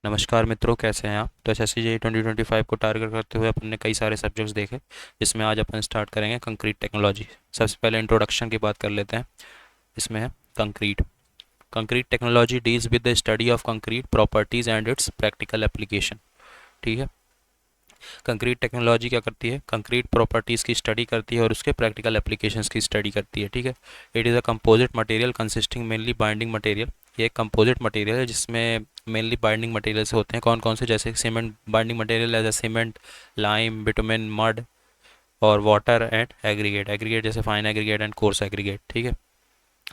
नमस्कार मित्रों, कैसे हैं आप। तो एसएससी जेईई 2025 को टारगेट करते हुए अपन ने कई सारे सब्जेक्ट्स देखे, जिसमें आज अपन स्टार्ट करेंगे कंक्रीट टेक्नोलॉजी। सबसे पहले इंट्रोडक्शन की बात कर लेते हैं। इसमें है concrete. Concrete technology deals with the study of concrete properties and it's practical application. ठीक है। कंक्रीट टेक्नोलॉजी क्या करती है? कंक्रीट प्रॉपर्टीज़ की स्टडी करती है और उसके प्रैक्टिकल एप्लीकेशंस की स्टडी करती है। ठीक है। It is a composite material consisting mainly binding material. ये एक कंपोजिट मटेरियल है जिसमें मेनली बाइंडिंग मटेरियल से होते हैं। कौन कौन से? जैसे cement binding material as a cement, lime, bitumen, mud और वाटर एंड एग्रीगेट। एग्रीगेट जैसे fine aggregate and coarse aggregate. ठीक है।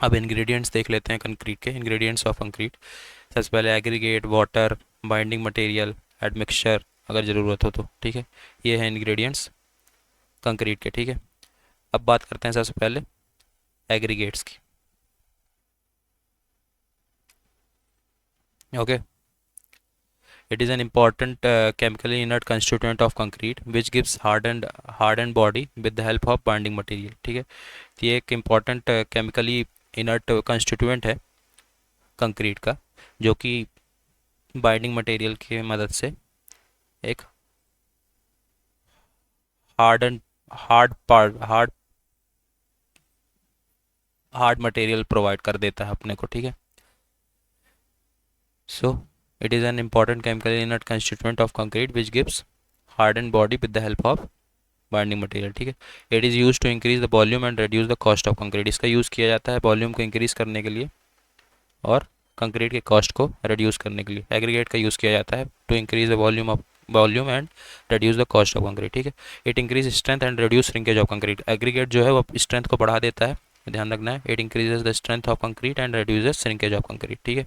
अब इंग्रेडिएंट्स देख लेते हैं कंक्रीट के। इंग्रेडिएंट्स ऑफ कंक्रीट, सबसे पहले aggregate, water, binding material, admixture अगर ज़रूरत हो तो। ठीक है। ये है इंग्रेडिएंट्स कंक्रीट के। ठीक है। अब बात करते हैं सबसे पहले एग्रीगेट्स की। Okay. It is an important chemically inert constituent of concrete which gives hardened body with the help of binding material। ठीक है। तो ये एक इम्पॉर्टेंट केमिकली इनर्ट कंस्टिट्यूएंट है कंक्रीट का, जो कि बाइंडिंग मटेरियल की मदद से एक hard and hard part hard hard material provide कर देता है अपने को। ठीक है। So it is an important chemical inert constituent of concrete which gives hardened body with the help of binding material. ठीक है। It is use to increase the volume and reduce the cost of concrete. इसका use किया जाता है volume को increase करने के लिए और कंक्रीट के कॉस्ट को रिड्यूस करने के लिए। एग्रीगेट का यूज़ किया जाता है to increase the volume and reduce the cost of concrete. ठीक है। It increase strength and reduce shrinkage of concrete. Aggregate जो है वो स्ट्रेंथ को बढ़ा देता है, ध्यान रखना है। It increases the strength of concrete and reduces shrinkage of concrete. ठीक है।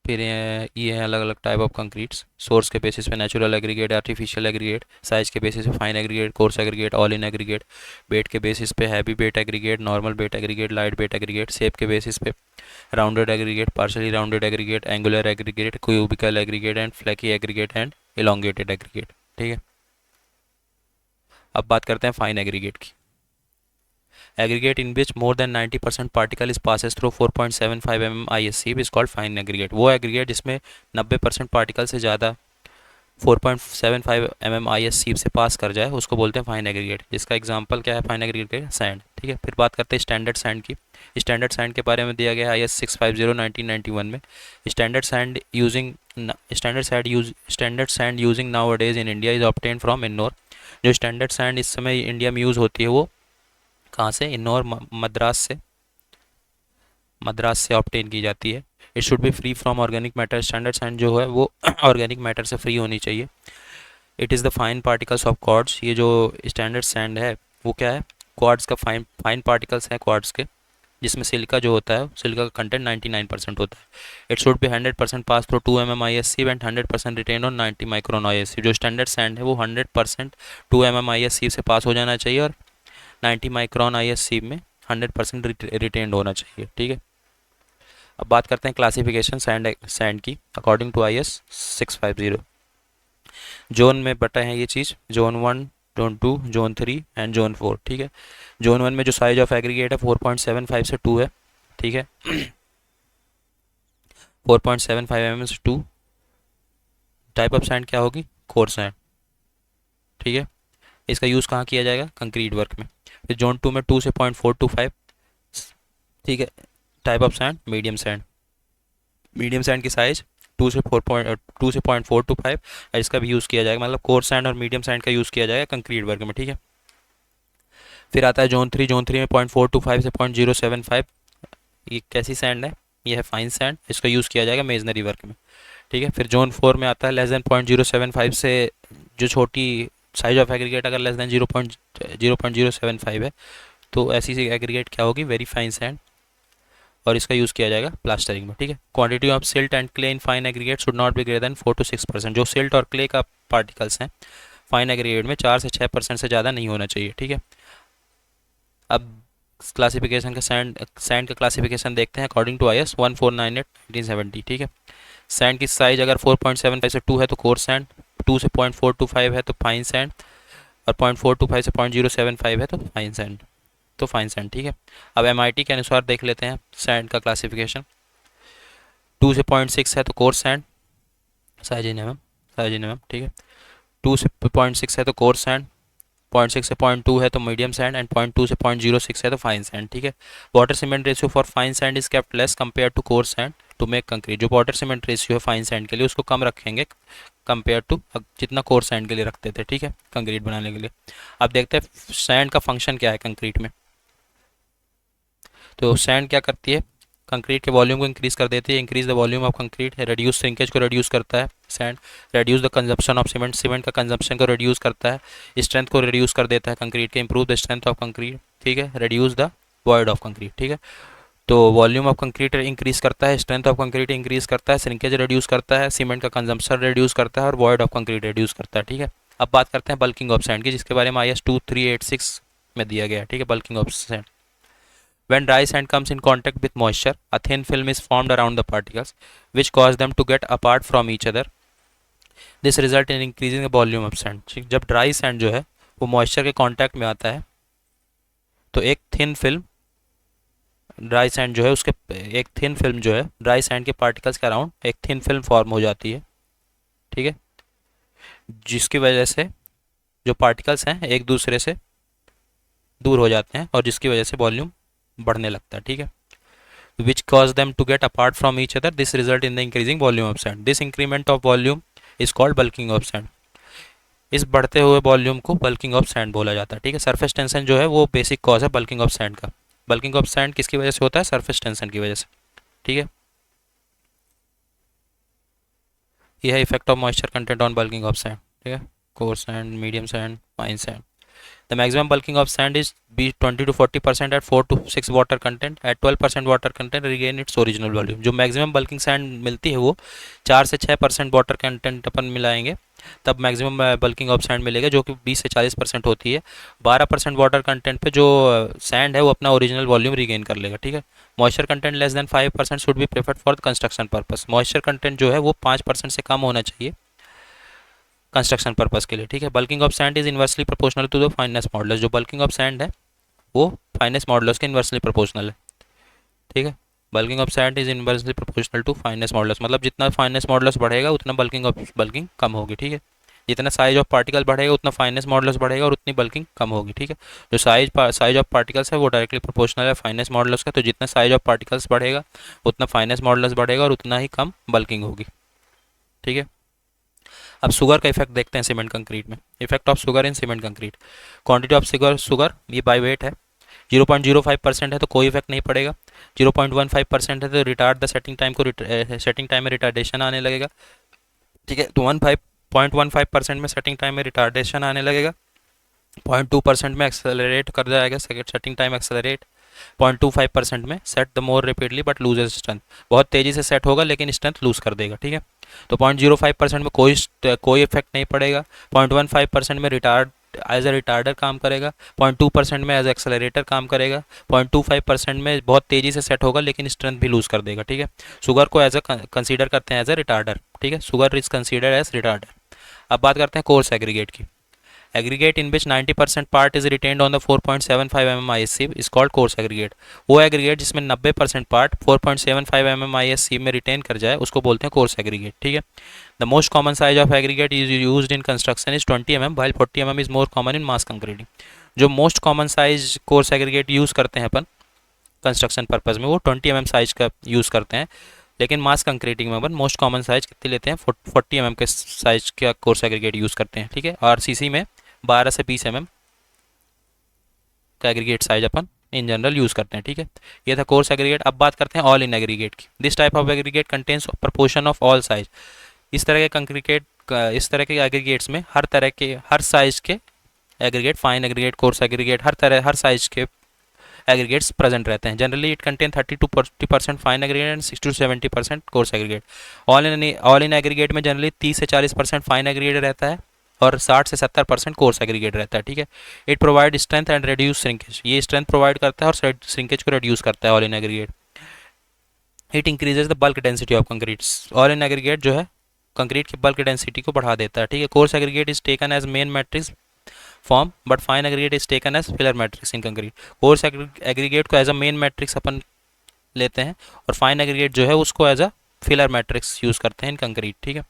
फिर ये है अलग अलग टाइप ऑफ कंक्रीट्स। सोर्स के बेसिस पे natural aggregate, artificial aggregate, size के बेसिस पे fine aggregate, coarse aggregate, all in aggregate, weight के बेसिस पे heavy weight aggregate, normal weight aggregate, light weight aggregate, shape के बेसिस पे rounded aggregate, partially rounded aggregate, angular aggregate, cubical aggregate and flaky aggregate and elongated aggregate. ठीक है। अब बात करते हैं फाइन एग्रीगेट की। Aggregate in which more than 90% particle is passes through 4.75 mm ISC is called fine aggregate। वो aggregate जिसमें 90% particle से ज़्यादा 4.75 mm ISC से पास कर जाए उसको बोलते हैं फाइन एग्रीगेट। जिसका एग्जांपल क्या है फाइन एग्रीगेट का? सैंड। ठीक है। फिर बात करते हैं स्टैंडर्ड सैंड की। स्टैंडर्ड सैंड के बारे में दिया गया है IS 650/1991 में। स्टैंडर्ड सैंड यूजिंग नाउ अडेज in India is obtain from Ennore. जो स्टैंडर्ड सैंड इस समय इंडिया में यूज़ होती है वो कहाँ से? इन्नौर, मद्रास से ऑब्टेन की जाती है। It should B free from organic matter. Standard sand जो है वो ऑर्गेनिक मैटर से फ्री होनी चाहिए। It is the fine particles of quartz. ये जो स्टैंडर्ड सैंड है वो क्या है? क्वार्ट्ज का फाइन फाइन पार्टिकल्स हैं क्वार्ट्ज के, जिसमें सिलिका जो होता है सिलिका का कंटेंट 99% होता है। It should be 100% pass through 2 mm ISC and 100% retain on 90 micron ISC। जो स्टैंडर्ड सैंड है वो 100% 2 mm ISC से पास हो जाना चाहिए और 90 माइक्रोन ISC में 100% रिटेन्ड होना चाहिए। ठीक है। अब बात करते हैं क्लासिफिकेशन सैंड की अकॉर्डिंग टू IS 650। जोन में बटा है ये चीज़, zone 1, zone 2, zone 3 and zone 4। ठीक है। जोन 1 में जो साइज ऑफ एग्रीगेट है 4.75 से 2 है। ठीक है। 4.75 mm से 2। टाइप ऑफ सैंड क्या होगी? Coarse sand. ठीक है। इसका यूज़ कहाँ किया जाएगा? कंक्रीट वर्क में। फिर जोन 2 में 2 से 0.425। ठीक है। Type of sand medium sand. Medium sand की साइज 2 से 0.425 इसका भी यूज़ किया जाएगा। मतलब कोर्स सैंड और मीडियम सैंड का यूज़ किया जाएगा कंक्रीट वर्क में। ठीक है। फिर आता है जोन 3। जोन 3 में 0.425 से 0.075। ये कैसी सैंड है? ये है फाइन सैंड। इसका यूज़ किया जाएगा मेजनरी वर्क में। ठीक है। फिर जोन 4 में आता है लेस देन 0.075 से, जो छोटी साइज ऑफ एग्रीगेट अगर लेस देन 0.075 है तो ऐसी सी एग्रीगेट क्या होगी? वेरी फाइन सैंड, और इसका यूज़ किया जाएगा प्लास्टरिंग में। ठीक है। Quantity of silt and clay in fine aggregate should not be greater then 4 to 6%। जो सिल्ट और क्ले का पार्टिकल्स हैं फाइन एग्रीगेट में 4 से 6% से ज़्यादा नहीं होना चाहिए। ठीक है। अब क्लासिफिकेशन का सैंड का क्लासिफिकेशन देखते हैं अकॉर्डिंग टू IS 1498/1970। ठीक है। सैंड की साइज अगर 4.75 से 2 है तो कोर्स सैंड, 2 से 0.425 है तो फाइन सैंड, और 0.425 से 0.075 है तो फाइन सैंड। तो फाइन सैंड, ठीक है। अब MIT के अनुसार देख लेते हैं सैंड का क्लासिफिकेशन। 2 से 0.6 है तो कोर्स सैंड, साइजिन ठीक है। 2 से 0.6 है तो कोर्स सैंड, 0.6 से 0.2 है तो मीडियम सैंड, एंड 0.2 से 0.06 है तो फाइन सैंड, ठीक है। Water cement ratio for fine sand is kept less compare to coarse sand to make concrete. जो वाटर सीमेंट रेशियो है फाइन सैंड के लिए उसको कम रखेंगे कंपेयर टू जितना कोर्स सैंड के लिए रखते थे, ठीक है, कंक्रीट बनाने के लिए। अब देखते हैं सैंड का फंक्शन क्या है कंक्रीट में। तो सैंड क्या करती है, कंक्रीट के वॉल्यूम को इंक्रीज कर देती है, increase the volume of concrete, reduce shrinkage को रेड्यूस करता है sand, reduce the consumption of cement, cement का कंजप्शन को रेड्यूस करता है, स्ट्रेंथ को रेड्यूस कर देता है कंक्रीट के, improve the strength of concrete, ठीक है, reduce the void of concrete, ठीक है। तो वॉल्यूम ऑफ कंक्रीट इंक्रीज करता है, स्ट्रेंथ ऑफ कंक्रीट इंक्रीज करता है, श्रिंकेज रेड्यूस करता है, सीमेंट का कंजम्पशन रेड्यूस करता है और वॉइड ऑफ कंक्रीट रेड्यूस करता है, ठीक है। अब बात करते हैं बल्किंग ऑफ सैंड की, जिसके बारे में IS 2386 में दिया गया है, ठीक है, bulking of sand. When dry sand comes in contact with moisture, a thin film is formed around the particles, which cause them to get apart from each other. This result in increasing the volume of sand. जब dry sand जो है वो moisture के contact में आता है तो एक थिन फिल्म ड्राई सैंड जो है उसके एक थिन फिल्म जो है ड्राई सैंड के पार्टिकल्स के अराउंड एक थिन फिल्म फॉर्म हो जाती है, ठीक है, जिसकी वजह से जो पार्टिकल्स हैं एक दूसरे से दूर हो जाते हैं और जिसकी वजह से वॉल्यूम बढ़ने लगता है, ठीक है। Which cause them to get apart from each other. This result in the increasing volume of sand. This increment of volume is called bulking of sand. इस बढ़ते हुए वॉल्यूम को बल्किंग ऑफ सैंड बोला जाता है, ठीक है। सरफेस टेंशन जो है वो बेसिक कॉज है बल्किंग ऑफ सैंड का। बल्किंग ऑफ सैंड किसकी वजह से होता है, सरफेस टेंशन की वजह से, ठीक है। यह है effect of moisture content on bulking of sand, ठीक है, coarse sand, medium sand, fine sand. The maximum bulking of sand is be 20 to 40% at 4 to 6 water content. At 12% water content regain its original volume. जो maximum bulking sand मिलती है वो 4 से 6% water content अपन मिलाएंगे तब maximum bulking of sand मिलेगा, जो कि 20 से 40% होती है। 12% वाटर कंटेंट पे जो सैंड है वो अपना ओरिजिनल वॉल्यूम रिगेन कर लेगा, ठीक है। Moisture content less than 5% should be preferred for construction purpose. Moisture content जो है वो 5% से कम होना चाहिए कंस्ट्रक्शन पर्पस के लिए, ठीक है। Bulking of sand is inversely proportional to the fineness modulus. जो बल्किंग ऑफ सैंड है वो फाइनेस मॉडुलस के इन्वर्सली प्रोपोर्शनल है, ठीक है। Bulking of sand is inversely proportional to fineness modulus, मतलब जितना फाइनेस मॉडुलस बढ़ेगा उतना बल्किंग कम होगी, ठीक है। जितना साइज ऑफ पार्टिकल बढ़ेगा उतना फाइनेस मॉडुलस बढ़ेगा और उतनी बल्किंग कम होगी, ठीक है। जो साइज ऑफ पार्टिकल्स है वो डायरेक्टली प्रोपोर्शनल है फाइनेस मॉडुलस का, तो जितना साइज ऑफ पार्टिकल्स बढ़ेगा उतना फाइनेस मॉडुलस बढ़ेगा और उतना ही कम बल्किंग होगी, ठीक है। अब शुगर का इफेक्ट देखते हैं सीमेंट कंक्रीट में। Effect of sugar in cement concrete. Quantity of sugar ये बाय वेट है। 0.05% है तो कोई इफेक्ट नहीं पड़ेगा। 0.15% है तो रिटार्ड द सेटिंग टाइम में रिटार्डेशन आने लगेगा, ठीक है। तो 0.15% में सेटिंग टाइम में रिटार्डेशन आने लगेगा। 0.2% में एक्सेलरेट कर जाएगा, सेटिंग टाइम एक्सेलरेट। 0.25% में set the more rapidly but loses strength, बहुत तेज़ी से सेट होगा लेकिन स्ट्रेंथ लूज कर देगा, ठीक है। तो 0.05% में कोई इफेक्ट नहीं पड़ेगा। 0.15% में रिटार्ड एज ए रिटार्डर काम करेगा। 0.2% में एज एक्सेलरेटर काम करेगा। 0.25% में बहुत तेज़ी से सेट होगा लेकिन स्ट्रेंथ भी लूज कर देगा, ठीक है। शुगर को एज ए कंसीडर करते हैं एज ए रिटार्डर, ठीक है। Sugar is consider as retarder. अब बात करते हैं कोर्स एग्रीगेट की। Aggregate in which 90% part is retained on the 4.75 mm ISC is called coarse aggregate. वो एग्रीगेट जिसमें 90% पार्ट 4.75 mm ISC में रिटेन कर जाए उसको बोलते हैं कोर्स एग्रीगेट, ठीक है। The most common size of aggregate is used in construction is 20 mm while 40 mm is more common in mass concreting. जो most common size coarse aggregate use करते हैं अपन कंस्ट्रक्शन पर्पज़ में वो 20 mm साइज का use करते हैं, लेकिन मास concreting में अपन मोस्ट कॉमन साइज कितने लेते हैं 40 mm के साइज का कोर्स एग्रीगेट यूज़ करते हैं, ठीक है। RCC में 12 से 20 mm का aggregate size upon in general use करते हैं, ठीक है। ये था कोर्स एग्रीगेट। अब बात करते हैं ऑल इन एग्रीगेट की। This type of aggregate contains proportion of all size. इस तरह के एग्रीगेट्स में हर साइज के aggregate, fine aggregate, coarse aggregate, हर साइज के एग्रीगेट्स प्रेजेंट रहते हैं। Generally it contain 30 to 40% fine aggregate and 60 to 70% coarse aggregate. All in aggregate में जनरली 30 से 40% फाइन एग्रीगेट रहता है और 60 से 70% कोर्स एग्रीगेट रहता है, ठीक है। It provide strength and reduce shrinkage. ये स्ट्रेंथ प्रोवाइड करता है और श्रिंकेज को रिड्यूस करता है all in aggregate. It increases the bulk density of concretes. All in aggregate जो है कंक्रीट की बल्क डेंसिटी को बढ़ा देता है, ठीक है। Coarse aggregate is taken as main matrix form but fine aggregate is taken as filler matrix in concrete. Coarse aggregate को एज अ मेन मैट्रिक्स अपन लेते हैं और फाइन एग्रीगेट जो है उसको as a filler matrix use करते हैं इन कंक्रीट। ठीक है,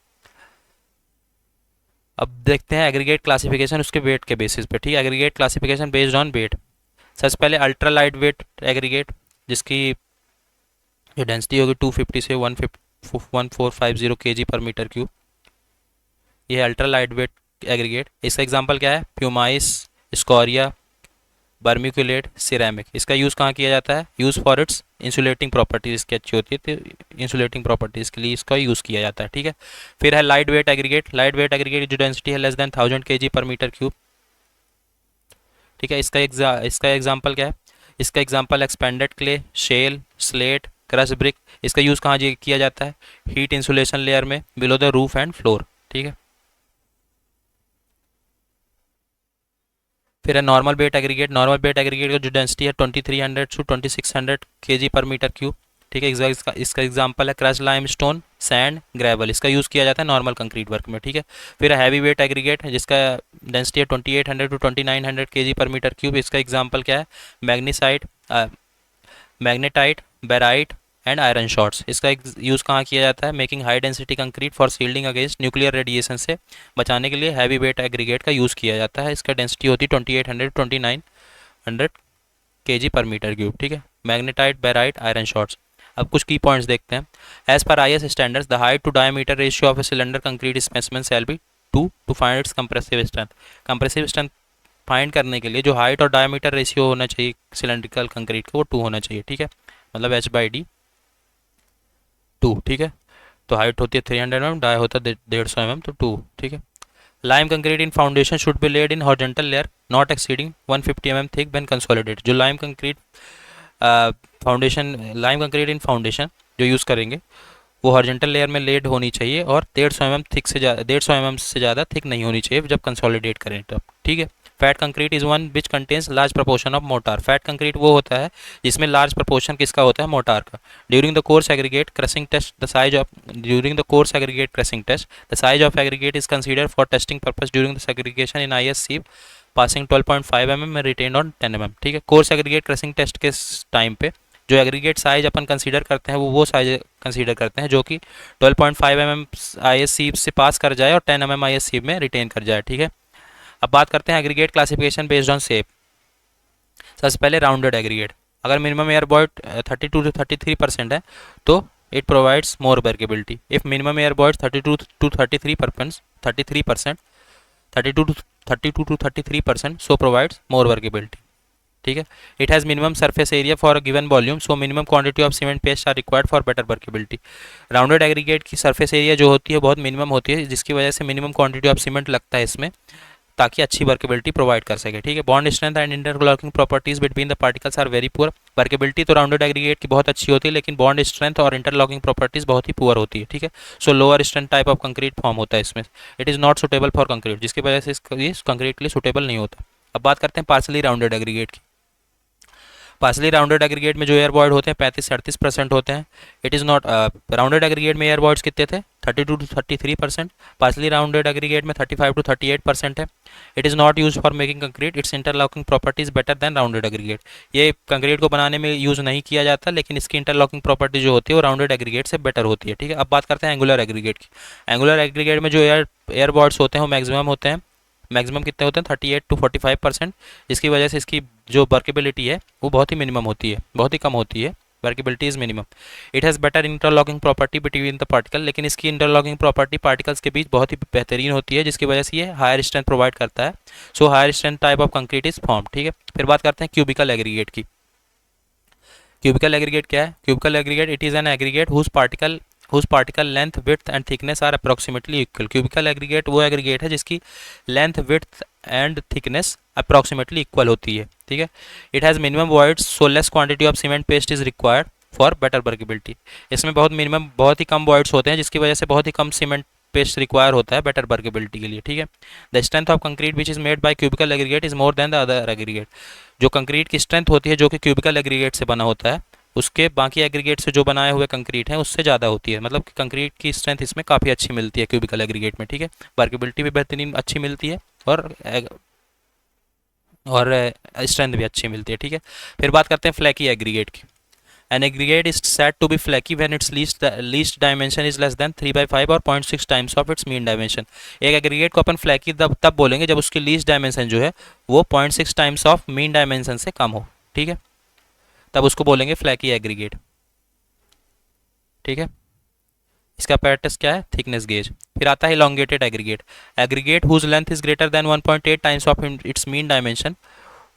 अब देखते हैं एग्रीगेट क्लासिफिकेशन उसके वेट के बेसिस पे। ठीक है, aggregate classification based on weight. सबसे पहले अल्ट्रा लाइट वेट एग्रीगेट, जिसकी ये डेंसिटी होगी 250 से 1450 kg पर मीटर क्यूब। ये है अल्ट्रा लाइट वेट एग्रीगेट। इसका एग्जांपल क्या है? Pumice, scoria, vermiculite, ceramic. इसका यूज़ कहाँ किया जाता है? Use for its insulating properties इसकी अच्छी होती है, तो इंसुलेटिंग प्रॉपर्टीज़ के लिए इसका यूज़ किया जाता है। ठीक है, फिर है light weight aggregate. Light weight aggregate जो डेंसिटी है लेस देन 1000 kg पर मीटर क्यूब। ठीक है, इसका एग्जांपल क्या है? इसका example expanded clay, shale, slate, crush brick. इसका यूज़ कहाँ किया जाता है? हीट इंसुलेशन लेयर में below the roof and floor. ठीक है, फिर है normal weight aggregate. Normal weight aggregate का जो डेंसिटी है 2300 टू 2600 kg पर मीटर क्यूब। ठीक है, इसका एग्जांपल है crush lime stone, sand, gravel. इसका यूज़ किया जाता है नॉर्मल कंक्रीट वर्क में। ठीक है, फिर हैवी वेट एग्रीगेट जिसका डेंसिटी है 2800 टू 2900 kg पर मीटर क्यूब। इसका एग्जांपल क्या है? Magnesite, magnetite, barite and iron shots. इसका यूज़ कहाँ किया जाता है? Making high density concrete for shielding against nuclear radiation से बचाने के लिए हैवी वेट एग्रीगेट का यूज़ किया जाता है। इसका डेंसिटी होती है 2800 2900 kg पर मीटर क्यूब। ठीक है, मैग्नेटाइट, बेराइट, आयरन शॉर्ट्स। अब कुछ की पॉइंट्स देखते हैं। As per IS standards the height to diameter ratio of a cylinder concrete specimen shall be 2 to find its compressive strength. Compressive strength find करने के लिए जो हाइट और डायमीटर रेशियो होना चाहिए सिलेंड्रिकल कंक्रीट का वो 2 होना चाहिए। ठीक है, मतलब H/D 2। ठीक है, तो हाइट होती है 300 mm, डाई होता है 150 mm, तो 2। ठीक है, lime concrete in foundation should be laid in horizontal layer not exceeding 150 mm thick when consolidate. जो lime concrete foundation, lime concrete in foundation जो यूज़ करेंगे वो हॉरिजॉन्टल लेयर में लेड होनी चाहिए और 150 mm थिक से 150 mm से ज़्यादा थिक नहीं होनी चाहिए जब कंसोलिडेट करें तब। ठीक है, fat concrete is one which contains large proportion of motor. Fat concrete वो होता है जिसमें लार्ज प्रपोर्शन किसका होता है? मोटार का। During the coarse aggregate crushing test the size of during the coarse aggregate crushing test the size of aggregate is consider for testing purpose during the segregation in IS sieve passing 12.5 mm में retain on 10 mm। ठीक है, coarse aggregate crushing test के time पे जो aggregate size अपन consider करते हैं वो size consider करते हैं जो कि 12.5 mm IS सीव से पास कर जाए और 10 mm IS सीव में रिटेन कर जाए। ठीक है, अब बात करते हैं aggregate classification based on shape. सबसे पहले राउंडेड एग्रीगेट। अगर मिनिमम एयर बॉयड 32 टू 33% है तो it provides more workability. If minimum air void 32 to 33% 32 to 33% so provides more workability. ठीक है, it has minimum surface area for a given volume so minimum quantity of cement paste are required for better workability. Rounded aggregate की surface area जो होती है बहुत minimum होती है जिसकी वजह से मिनिमम क्वांटिटी ऑफ सीमेंट लगता है इसमें ताकि अच्छी वर्केबिलिटी प्रोवाइड कर सके। ठीक है, bond strength and interlocking properties between the particles are very poor. Workability तो राउंडेड एग्रीगेट की बहुत अच्छी होती है लेकिन बॉन्ड स्ट्रेंथ और इंटरलॉकिंग प्रॉपर्टीज बहुत ही पुअर होती है। ठीक है, so lower strength type of concrete form होता है इसमें। It is not suitable for concrete, जिसकी वजह से इस कंक्रीट के लिए सुटेबल नहीं होता। अब बात करते हैं पार्सली राउंडेड एग्रीगेट की। पार्सली राउंडेड एग्रीगेट में जो एयर बॉयड होते हैं 35 से 38% होते हैं। It is not rounded aggregate में एयर बॉयड्स कितने थे? 32 टू 33%। पार्सली राउंडेड एग्रीगेट में 35 टू 38% है। It is not use for making concrete, it's interlocking properties better than rounded aggregate. ये कंक्रीट को बनाने में यूज़ नहीं किया जाता लेकिन इसकी इंटरलॉकिंग प्रॉपर्टी जो होती है वो राउंडेड एग्रीगेट से बेटर होती है। ठीक है, अब बात करते हैं एंगुलर एग्रीगेट की। एंगुलर एग्रीगेट में जो एयर बॉयड्स होते हैं वो मैक्सिमम होते हैं। मैक्सिमम कितने होते हैं? 38 टू 45%, जिसकी वजह से इसकी जो वर्केबिलिटी है वो बहुत ही मिनिमम होती है, बहुत ही कम होती है। Workability is minimum. It has better interlocking property between the particle, लेकिन इसकी इंटरलॉकिंग प्रॉपर्टी पार्टिकल्स के बीच बहुत ही बेहतरीन होती है जिसकी वजह से ये हायर स्ट्रेंथ प्रोवाइड करता है। So higher strength type of concrete is form. ठीक है, फिर बात करते हैं क्यूबिकल एग्रीगेट की। क्यूबिकल एग्रीगेट क्या है? Cubical aggregate it is an aggregate whose particle length, width and thickness are approximately equal। Cubical aggregate वो एग्रीगेट है जिसकी length, width and thickness approximately equal होती है। ठीक है, it has minimum voids so less quantity of cement paste is required for better workability. इसमें बहुत ही कम वॉइड्स होते हैं जिसकी वजह से बहुत ही कम सीमेंट पेस्ट रिक्वायर होता है बेटर वर्केबिलिटी के लिए। ठीक है, the strength of concrete which is made by cubical aggregate is more than the other aggregate. जो कंक्रीट की स्ट्रेंथ होती है जो कि क्यूबिकल एग्रीगेट से बना होता है उसके बाकी एग्रीगेट से जो बनाए हुए कंक्रीट हैं उससे ज़्यादा होती है। मतलब कि कंक्रीट की स्ट्रेंथ इसमें काफ़ी अच्छी मिलती है क्यूबिकल एग्रीगेट में। ठीक है, वर्केबिलिटी भी बेहतरीन अच्छी मिलती है और और स्ट्रेंथ भी अच्छी मिलती है, ठीक है। फिर बात करते हैं फ्लैकी एग्रीगेट की। An aggregate is said to be flaky when its least dimension is less than 3/5 और 0.6 times of its mean dimension. एक एग्रीगेट को अपन फ्लैकी तब बोलेंगे जब उसकी लीस्ट डायमेंशन जो है वो 0.6 टाइम्स ऑफ मीन डायमेंशन से कम हो, ठीक है, तब उसको बोलेंगे फ्लैकी एग्रीगेट, ठीक है। इसका पैराटस क्या है, थिकनेस गेज। फिर आता है elongated aggregate. Aggregate whose length is greater than 1.8 times of its mean dimension,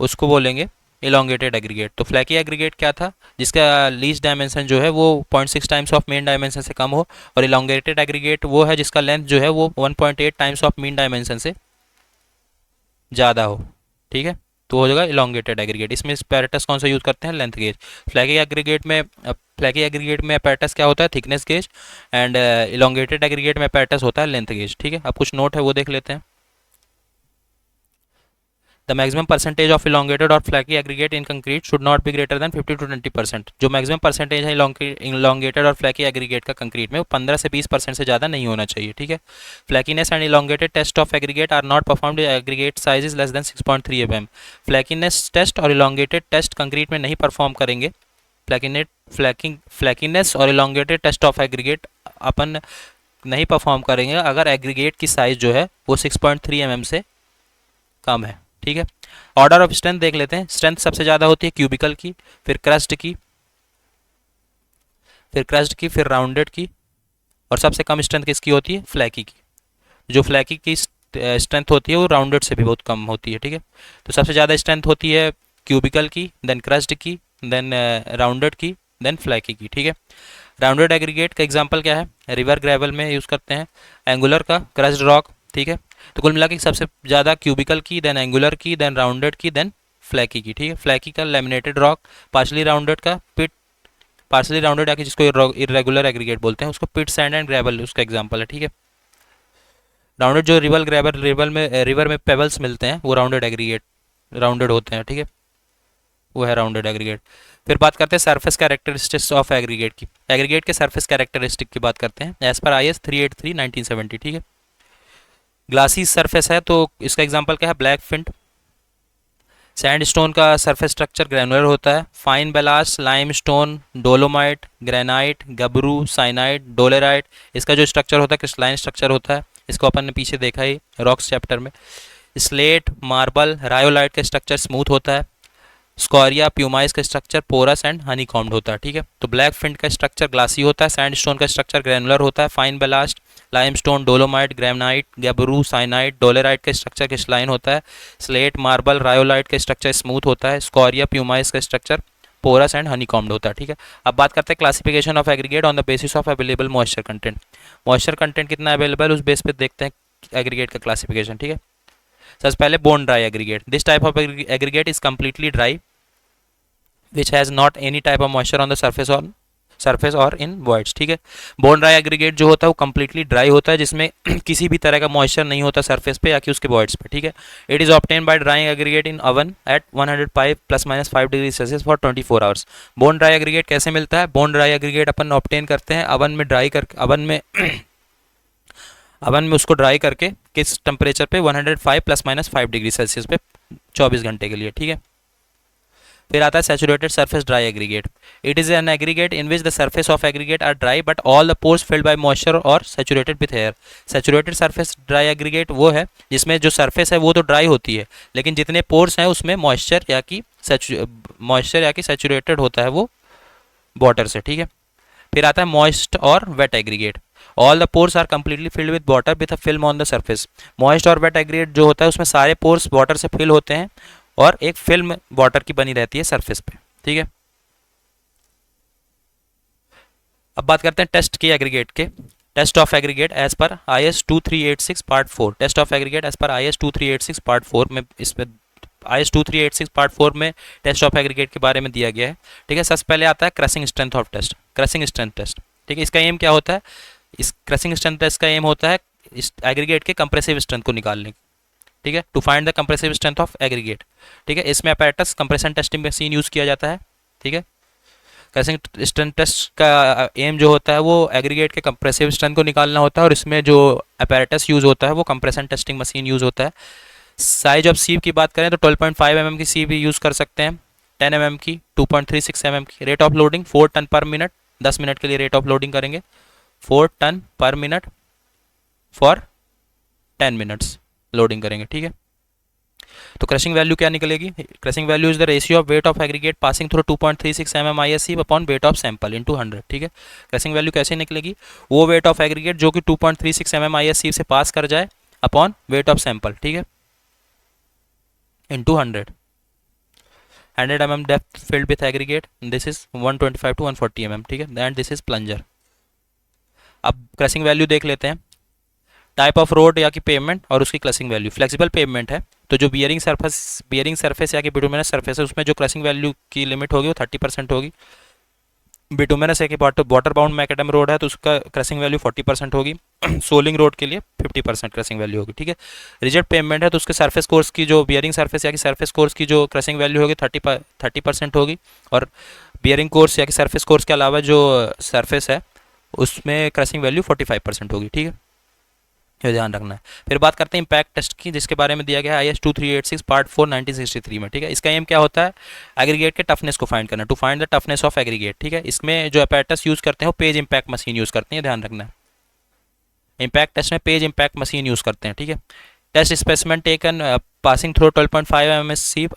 उसको बोलेंगे इलोंगेटेड एग्रीगेट। तो फ्लैकी एग्रीगेट क्या था, जिसका लीस्ट डायमेंशन जो है वो 0.6 टाइम्स ऑफ मीन डायमेंशन से कम हो, और इलोंगेटेड एग्रीगेट वो है जिसका लेंथ जो है वो 1.8 टाइम्स ऑफ मीन डायमेंशन से ज़्यादा हो, ठीक है, तो हो जाएगा इलोंगेटेड एग्रीगेट। इसमें पैरेटस कौन सा यूज़ करते हैं, लेंथ गेज। फ्लैकी एग्रीगेट में पैरेटस क्या होता है, thickness gauge, and elongated aggregate में पैरेटस होता है लेंथ गेज, ठीक है। अब कुछ नोट है वो देख लेते हैं। The maximum percentage of elongated और flaky aggregate in concrete should not be greater than 50 to 20%। जो मैक्सिमम परसेंटेज है इलोंगेटेड और फ्लैकी एग्रीगेट का कंक्रीट में, वो 15 से 20% से ज़्यादा नहीं होना चाहिए, ठीक है। Flakiness and elongated test of aggregate are not performed, aggregate size is less than 6.3 mm। Flakiness test और इलोंगेटेड टेस्ट कंक्रीट में नहीं परफॉर्म करेंगे। फ्लैकीनेस और इलोंगेटेड टेस्ट ऑफ एग्रीगेट अपन नहीं परफॉर्म करेंगे अगर एग्रीगेट की साइज जो है वो 6.3 mm से कम है, ठीक है। ऑर्डर ऑफ स्ट्रेंथ देख लेते हैं। स्ट्रेंथ सबसे ज़्यादा होती है क्यूबिकल की, फिर क्रस्ट की, फिर राउंडेड की, और सबसे कम स्ट्रेंथ किसकी होती है, फ्लैकी की। जो फ्लैकी की स्ट्रेंथ होती है वो राउंडेड से भी बहुत कम होती है, ठीक है। तो सबसे ज़्यादा स्ट्रेंथ होती है क्यूबिकल की, देन क्रस्ट की, देन राउंडेड की, देन फ्लैकी की, ठीक है। राउंडेड एग्रीगेट का एग्जांपल क्या है, रिवर ग्रेवल में यूज़ करते हैं, एंगुलर का, क्रस्ड रॉक, ठीक है। तो कुल मिला के सबसे ज़्यादा क्यूबिकल की, देन एंगुलर की, देन राउंडेड की, देन फ्लैकी की, ठीक है। फ्लैकी का लेमिनेटेड रॉक, पार्शली राउंडेड का पिट, पार्शली राउंडेड आके जिसको इरेगुलर एग्रीगेट बोलते हैं उसको पिट सैंड एंड ग्रेवल उसका एग्जांपल है, ठीक है। राउंडेड जो रिवर ग्रेवल रिवर में पेबल्स मिलते हैं वो राउंडेड एग्रीगेट राउंडेड होते हैं, ठीक है, वो है राउंडेड एग्रीगेट। फिर बात करते हैं सरफेस कैरेक्टरिस्टिक्स ऑफ एग्रीगेट की। एग्रीगेट के सरफेस कैरेक्टरिस्टिक की बात करते हैं एज पर IS 383/1970, ठीक है। ग्लासी सरफेस है तो इसका एग्जांपल क्या है, ब्लैक फिंट। सैंडस्टोन का सरफेस स्ट्रक्चर ग्रैनुलर होता है। Fine ballast, limestone, dolomite, granite, gabbro, syenite, dolerite, इसका जो स्ट्रक्चर होता है क्रिस्टलाइन स्ट्रक्चर होता है। इसको अपन ने पीछे देखा ही रॉक्स चैप्टर में। स्लेट, मार्बल, रायोलाइट का स्ट्रक्चर स्मूथ होता है। स्कॉरिया, प्यूमाइस का structure porous and honeycombed होता है, ठीक है। तो ब्लैक फिंट का स्ट्रक्चर ग्लासी होता है। सैंडस्टोन का स्ट्रक्चर ग्रैनुलर होता है। Fine ballast, limestone, dolomite, granite, gabbro, syenite, dolerite का स्ट्रक्चर क्रिस्टलाइन होता है। स्लेट, मार्बल, रायोलाइट का स्ट्रक्चर स्मूथ होता है। स्कॉरिया, प्यूमाइस का structure porous and honeycombed होता है, ठीक है। अब बात करते हैं classification of aggregate on the basis of available moisture content. Moisture content कितना अवेलेबल उस बेस पे देखते हैं एग्रीगेट का क्लासिफिकेशन, ठीक है। सबसे पहले bone dry aggregate. This type of aggregate is completely dry which has not any type of moisture on the surface or in voids, ठीक है। बोन ड्राई एग्रीगेट जो होता है वो कम्प्लीटली ड्राई होता है, जिसमें किसी भी तरह का मॉइस्चर नहीं होता सरफेस पे या कि उसके वॉइड्स पे, ठीक है। It is obtain by drying aggregate in oven at 105 ± 5 degree Celsius for 24 hours. Bone dry aggregate कैसे मिलता है, बोन ड्राई एग्रीगेट अपन ऑब्टेन करते हैं अवन में ड्राई करके, अवन में उसको ड्राई करके किस टेम्परेचर पे, 105 ± 5 डिग्री सेल्सियस पे 24 घंटे के लिए, ठीक है। फिर आता है saturated surface dry aggregate. It is an aggregate in which the surface of aggregate are dry but all the pores filled by moisture और saturated with air. Saturated surface dry aggregate वो है जिसमें जो सरफेस है वो तो dry होती है, लेकिन जितने पोर्स हैं उसमें मॉइस्चर या कि सैचुरेटेड होता है वो वाटर से, ठीक है। फिर आता है मॉइस्ट और wet aggregate. All the pores are completely filled with water with a film on the surface. Moist और वेट एग्रीगेट जो होता है उसमें सारे पोर्स वाटर से फिल होते हैं और एक फिल्म वाटर की बनी रहती है सरफेस पे, ठीक है। अब बात करते हैं टेस्ट की एग्रीगेट के। Test of aggregate as per IS 2386 part 4। Test of aggregate as per IS 2386 part 4 में, इसमें IS 2386 पार्ट 4 में टेस्ट ऑफ एग्रीगेट के बारे में दिया गया है, ठीक है। सबसे पहले आता है crushing strength of test, crushing strength test, ठीक है। इसका एम क्या होता है, इस क्रशिंग स्ट्रेंथ टेस्ट का एम होता है इस एग्रीगेट के कंप्रेसिव स्ट्रेंथ को निकालने, ठीक है, to find the compressive strength of aggregate, ठीक है। इसमें apparatus compression testing machine use किया जाता है, ठीक है। क्रशिंग स्ट्रेंथ टेस्ट का एम जो होता है वो एग्रीगेट के कंप्रेसिव स्ट्रेंथ को निकालना होता है, और इसमें जो अपैरेटस यूज़ होता है वो कंप्रेशन टेस्टिंग मशीन यूज़ होता है। साइज ऑफ सीव की बात करें तो 12.5 mm की सीव यूज़ कर सकते हैं, 10 mm की, 2.36 mm की। Rate of loading 4 ton per minute, 10 minute के लिए रेट ऑफ लोडिंग करेंगे, 4 ton per minute for 10 minutes loading करेंगे, ठीक है। तो क्रशिंग वैल्यू क्या निकलेगी? Crushing value is the ratio of weight of aggregate passing through 2.36 mm ISC upon weight of sample into 100, ठीक है। क्रशिंग वैल्यू कैसे निकलेगी? वो वेट ऑफ एग्रीगेट जो कि 2.36 mm ISC से पास कर जाए अपॉन वेट ऑफ सैंपल, ठीक है, into 100 mm depth filled with aggregate, this is 125 to 140 mm, ठीक है, एंड दिस इज प्लंजर। अब क्रशिंग वैल्यू देख लेते हैं, टाइप ऑफ रोड या कि पेवमेंट और उसकी क्रशिंग वैल्यू। फ्लेक्सिबल पेवमेंट है तो जो बियरिंग सरफेस या कि बिटुमिनस सरफेस है उसमें जो क्रशिंग वैल्यू की लिमिट होगी वो 30% होगी। बिटुमिनस या कि वाटर बाउंड मैकेडम रोड है तो उसका क्रशिंग वैल्यू 40% होगी। सोलिंग रोड के लिए 50% क्रशिंग वैल्यू होगी, ठीक है। रिजिड पेवमेंट है तो उसके सरफेस कोर्स की जो बियरिंग सरफेस या कि सरफेस कोर्स की जो क्रशिंग वैल्यू होगी 30% होगी, और बियरिंग कोर्स या कि सरफेस कोर्स के अलावा जो सरफेस है उसमें क्रशिंग वैल्यू 45% होगी, ठीक है, ये ध्यान रखना है। फिर बात करते हैं इम्पैक्ट टेस्ट की, जिसके बारे में दिया गया है IS 2386 पार्ट 4 1963 में, ठीक है। इसका एम क्या होता है? एग्रीगेट के टफनेस को फाइंड करना, to find the toughness of aggregate, ठीक है। इसमें जो अपैरेटस यूज़ करते हैं वो पेज इम्पैक्ट मशीन यूज़ करते हैं, ध्यान रखना है। इम्पैक्ट टेस्ट में पेज इम्पैक्ट मशीन यूज़ करते हैं, ठीक है। Test specimen taken passing through 12.5 mm sieve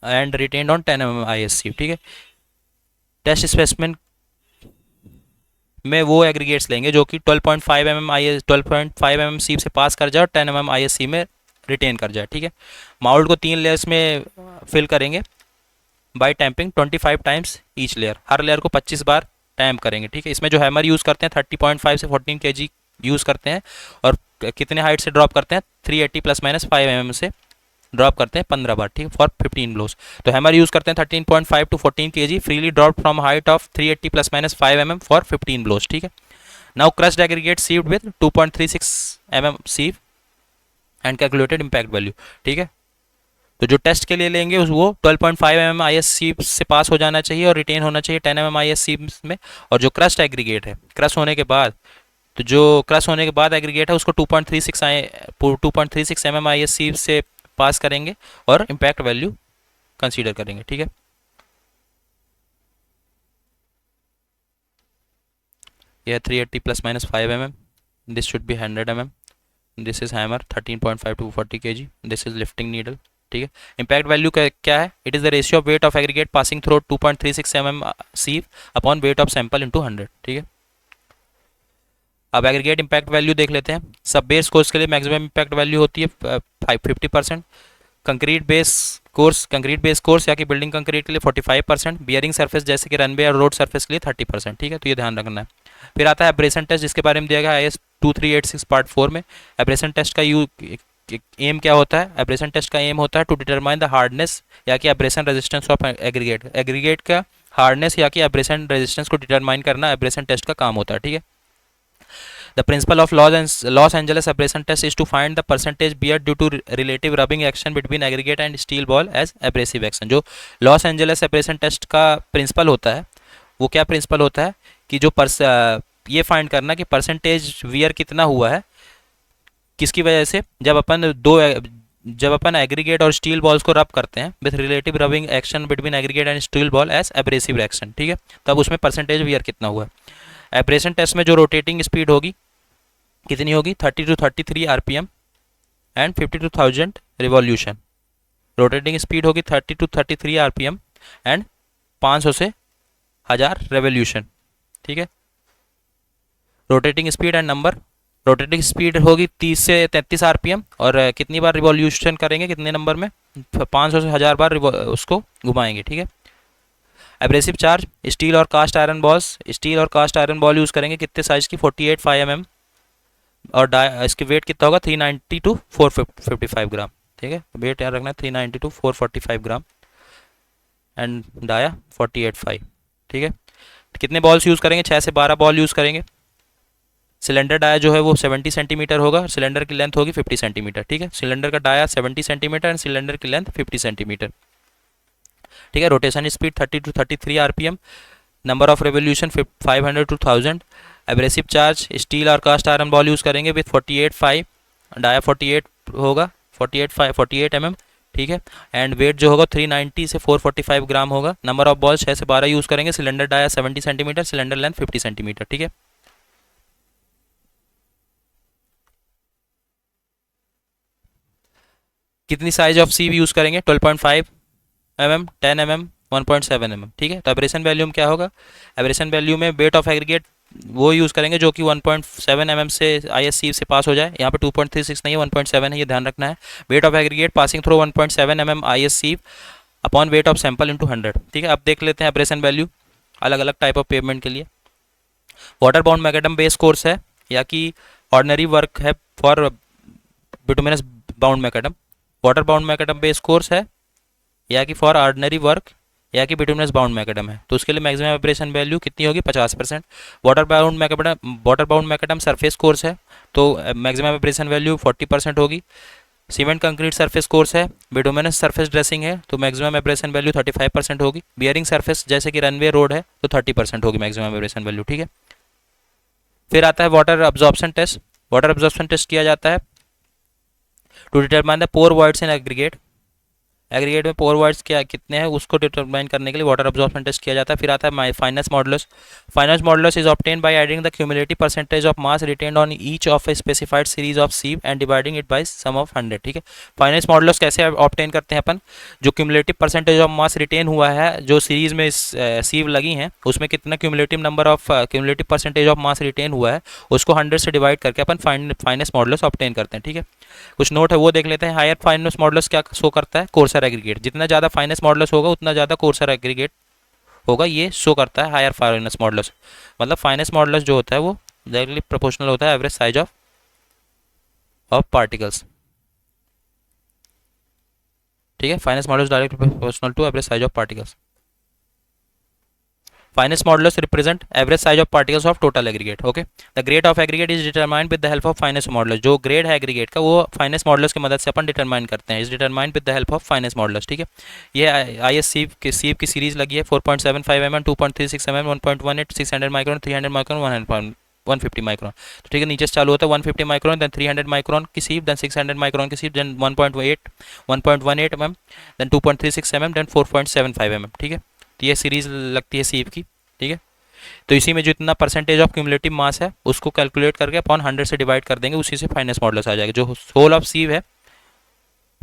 and retained on 10 mm ISC, ठीक है। टेस्ट स्पेसिमेन में वो एग्रीगेट्स लेंगे जो कि 12.5 mm सीव से पास कर जाए और 10 mm ISC में रिटेन कर जाए, ठीक है। माउल्ड को 3 लेयर्स में फिल करेंगे by tamping 25 times each layer, हर लेयर को 25 बार टैम्प करेंगे, ठीक है। इसमें जो हैमर यूज़ करते हैं 30.5 से 14 kg यूज़ करते हैं, और कितने हाइट से ड्रॉप करते हैं? 380 ± 5 mm से ड्रॉप करते हैं 15 बार, ठीक है, फॉर 15 ब्लोस। तो हैमर यूज़ करते हैं 13.5 to 14 kg freely drop from height of 380 ± 5 mm for 15 blows, ठीक है। Now crushed aggregate sieved with 2.36 mm sieve and calculated impact value, ठीक है। तो जो टेस्ट के लिए लेंगे वो 12.5 mm ISC से पास हो जाना चाहिए और रिटेन होना चाहिए 10 mm ISC में। और जो क्रस्ट एग्रीगेट है, क्रश होने के बाद, तो जो क्रश होने के बाद एग्रीगेट है उसको 2.36 mm ISC से पास करेंगे और इम्पैक्ट वैल्यू कंसीडर करेंगे, ठीक है। यह 380 ± 5 mm, this should be 100 mm, this is hammer 13.5 to 40 kg, this is lifting needle, ठीक है। इम्पैक्ट वैल्यू क्या है? It is the ratio of weight of aggregate passing through 2.36 mm sieve upon weight of sample into 100, ठीक है। अब aggregate impact value देख लेते हैं। सब बेस कोर्स के लिए मैक्सिमम इम्पैक्ट वैल्यू होती है 50%, कंक्रीट बेस कोर्स या कि बिल्डिंग कंक्रीट के लिए 45%, बियरिंग सरफेस जैसे कि रनवे और रोड सरफेस के लिए 30%, ठीक है। तो ये ध्यान रखना है। फिर आता है एब्रेशन टेस्ट, जिसके बारे में दिया गया है IS 2386 पार्ट 4 में। एब्रेशन टेस्ट का एम क्या होता है? एब्रेशन टेस्ट का एम होता है टू डिटरमाइन द हार्डनेस या कि एब्रेशन रेजिस्टेंस ऑफ एग्रीगेट का हार्डनेस या कि एब्रेशन रेजिस्टेंस को डिटरमाइन करना एब्रेशन टेस्ट का काम होता है, ठीक है। The principle of Los Angeles abrasion test is to find the percentage bear due to relative rubbing action between aggregate and steel ball as abrasive action। जो Los Angeles abrasion test का principal होता है वो क्या principal होता है कि जो ये फाइंड करना कि परसेंटेज वियर कितना हुआ है, किसकी वजह से, जब अपन एग्रीगेट और स्टील बॉल्स को रब करते हैं with relative rubbing action between aggregate and steel ball as abrasive action, ठीक है। तब उसमें परसेंटेज वियर कितना हुआ है। एब्रेशन टेस्ट में जो रोटेटिंग स्पीड होगी कितनी होगी? 30 to 33 RPM and 50 to 1000 revolution. Rotating speed होगी 30 to 33 RPM एंड 500 से 1000 रेवोल्यूशन, ठीक है। Rotating speed and number, rotating speed होगी 30 से 33 RPM और कितनी बार रिवॉल्यूशन करेंगे, कितने नंबर में? 500 से 1000 बार उसको घुमाएंगे, ठीक है। एब्रेसिव चार्ज, स्टील और कास्ट आयरन बॉल यूज़ करेंगे, कितने साइज की? 48 5 mm और इसकी वेट कितना होगा? 390 to 455 ग्राम, ठीक है। वेट याद रखना है 390 to 445 ग्राम एंड डाया 48 5, ठीक है। कितने बॉल्स यूज़ करेंगे? 6 से 12 बॉल यूज़ करेंगे। सिलेंडर डाया जो है वो 70 सेंटीमीटर होगा, सिलेंडर की लेंथ होगी 50 सेंटीमीटर, ठीक है। सिलेंडर का डाया 70 सेंटीमीटर एंड सिलेंडर की लेंथ 50 सेंटीमीटर, ठीक है। Rotation speed 30 to 33 RPM, number of revolution 500 to 1000। Abrasive charge, steel और कास्ट आयरन बॉल यूज़ करेंगे विथ 48 5, डाया 48 होगा, 48 mm, ठीक है। एंड वेट जो होगा 390 से 445 ग्राम होगा। नंबर ऑफ बॉल्स 6 से 12 यूज़ करेंगे। Cylinder dia 70 centimetre, cylinder length 50 centimetre, ठीक है। कितनी साइज ऑफ सीव यूज़ करेंगे? 12.5 mm, 10 mm, 1.7 mm, ठीक है। तो एब्रेशन वैल्यूम क्या होगा? एब्रेशन वैल्यू में वेट ऑफ एग्रीगेट वो यूज़ करेंगे जो कि 1.7 mm से ISC से पास हो जाए। यहाँ पे 2.36 नहीं है, 1.7 है, ये ध्यान रखना है। Weight of aggregate passing through 1.7 mm ISC upon weight of sample into 100, ठीक है। अब देख लेते हैं एब्रेशन वैल्यू अलग अलग टाइप ऑफ पेवमेंट के लिए। Water bound macadam base course है या कि ऑर्डनरी वर्क है for bituminous bound macadam. Water bound macadam base course है या कि फॉर ऑर्डनरी वर्क या कि बिटुमिनस बाउंड मैकेडम है, तो उसके लिए मैक्सिमम एब्रेशन वैल्यू कितनी होगी? 50%। Water bound macadam surface course है तो मैक्सिमम एब्रेशन वैल्यू 40% होगी। सीमेंट कंक्रीट सरफेस कोर्स है, बिटुमिनस सरफेस ड्रेसिंग है तो मैक्सिमम एब्रेशन वैल्यू 35% होगी। बियरिंग सरफेस जैसे कि रनवे रोड है तो 30% होगी मैक्सिमम एब्रेशन वैल्यू, ठीक है। फिर आता है water absorption test. Water absorption test किया जाता है to determine the pore voids in aggregate. Aggregate में पोर वॉइड्स क्या कितने हैं उसको डिटरमाइन करने के लिए वाटर अब्जॉर्प्शन टेस्ट किया जाता है। फिर आता है fineness modulus. Fineness modulus is obtain by adding the cumulative percentage of mass retained on each of a specified series of sieve and dividing it by sum of 100, ठीक है। Fineness modulus कैसे obtain करते हैं अपन? जो cumulative percentage of mass retain हुआ है, जो सीरीज में सीव लगी हैं उसमें कितना cumulative number of cumulative percentage of mass retain हुआ है उसको 100 से डिवाइड करके अपन फाइनेंस मॉडुलस ऑब्टेन करते हैं, ठीक है। कुछ नोट है वो देख लेते हैं। हायर फाइनेंस मॉडुलस क्या शो करता है? Courser aggregate. जितना ज़्यादा फाइनेंस मॉडुलस होगा उतना ज़्यादा कोर्सर एग्रीगेट होगा, ये शो करता है हायर फाइनेंस मॉडुलस। मतलब फाइनेंस मॉडुलस जो होता है वो डायरेक्टली प्रोपोर्शनल होता है एवरेज साइज ऑफ पार्टिकल्स, ठीक है। Fineness modulus directly proportional to average size of particles. Finance modulus represent average size of particles of total aggregate. Okay, the grade of aggregate is determined with the help of finance modulus. जो grade है aggregate का वो finance modulus की मदद से अपन determine करते हैं, is determined with the help of finance modulus, ठीक है। ये IS सीव की सीरीज लगी है 4.75 mm, 2.36 mm, 1.18, 600 micron, 300 micron, 150 micron, तो ठीक है। नीचे से चालू होता है 150 माइक्रोन, देन 300 माइक्रोन की सीव, देन 600 माइक्रोन की sieve, then 1.18 mm, then 2.36 mm, then 4.75 mm, ठीक है। तो ये सीरीज लगती है सीव की, ठीक है। तो इसी में जो इतना परसेंटेज ऑफ क्यूमुलेटिव मास है उसको कैलकुलेट करके अपॉन 100 से डिवाइड कर देंगे, उसी से फाइनेंस मॉडुलस आ जाएगा। जो होल ऑफ सीव है,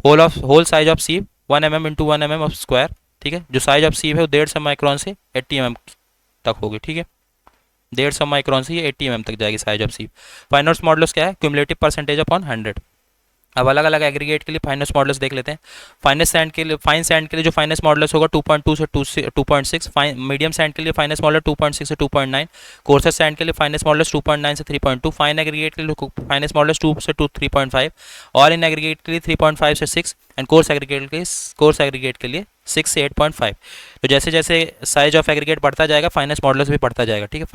hole size of sieve 1 mm into 1 mm of square, ठीक है। जो साइज ऑफ सीव है वो 150 माइक्रोन से 80 mm तक होगी, ठीक है। 150 माइक्रोन से ये 80 mm तक जाएगी साइज ऑफ सीव। फाइनेंस मॉडुलस क्या है? Cumulative percentage upon 100। अब अलग अलग एग्रीगेट के लिए फाइनेंस मॉडुलस देख लेते हैं। फाइन सैंड के लिए जो फाइनेंस मॉडुलस होगा 2.2 से 2.6। मीडियम सैंड के लिए फाइनेंस मॉडुलस 2.6 से 2.9। कोर्सर सैंड के लिए फाइनेंस मॉडुलस 2.9 से 3.2। फाइन एग्रीगेट के लिए फाइनेंस मॉडुलस 2 से 3.5। ऑल इन एग्रीगेट के लिए 3.5 से 6 एंड कोर्स एग्रीगेट के लिए 6 से 8.5। तो जैसे जैसे साइज ऑफ एग्रीगेट बढ़ता जाएगा फाइनेंस मॉडुलस भी बढ़ता जाएगा, ठीक है।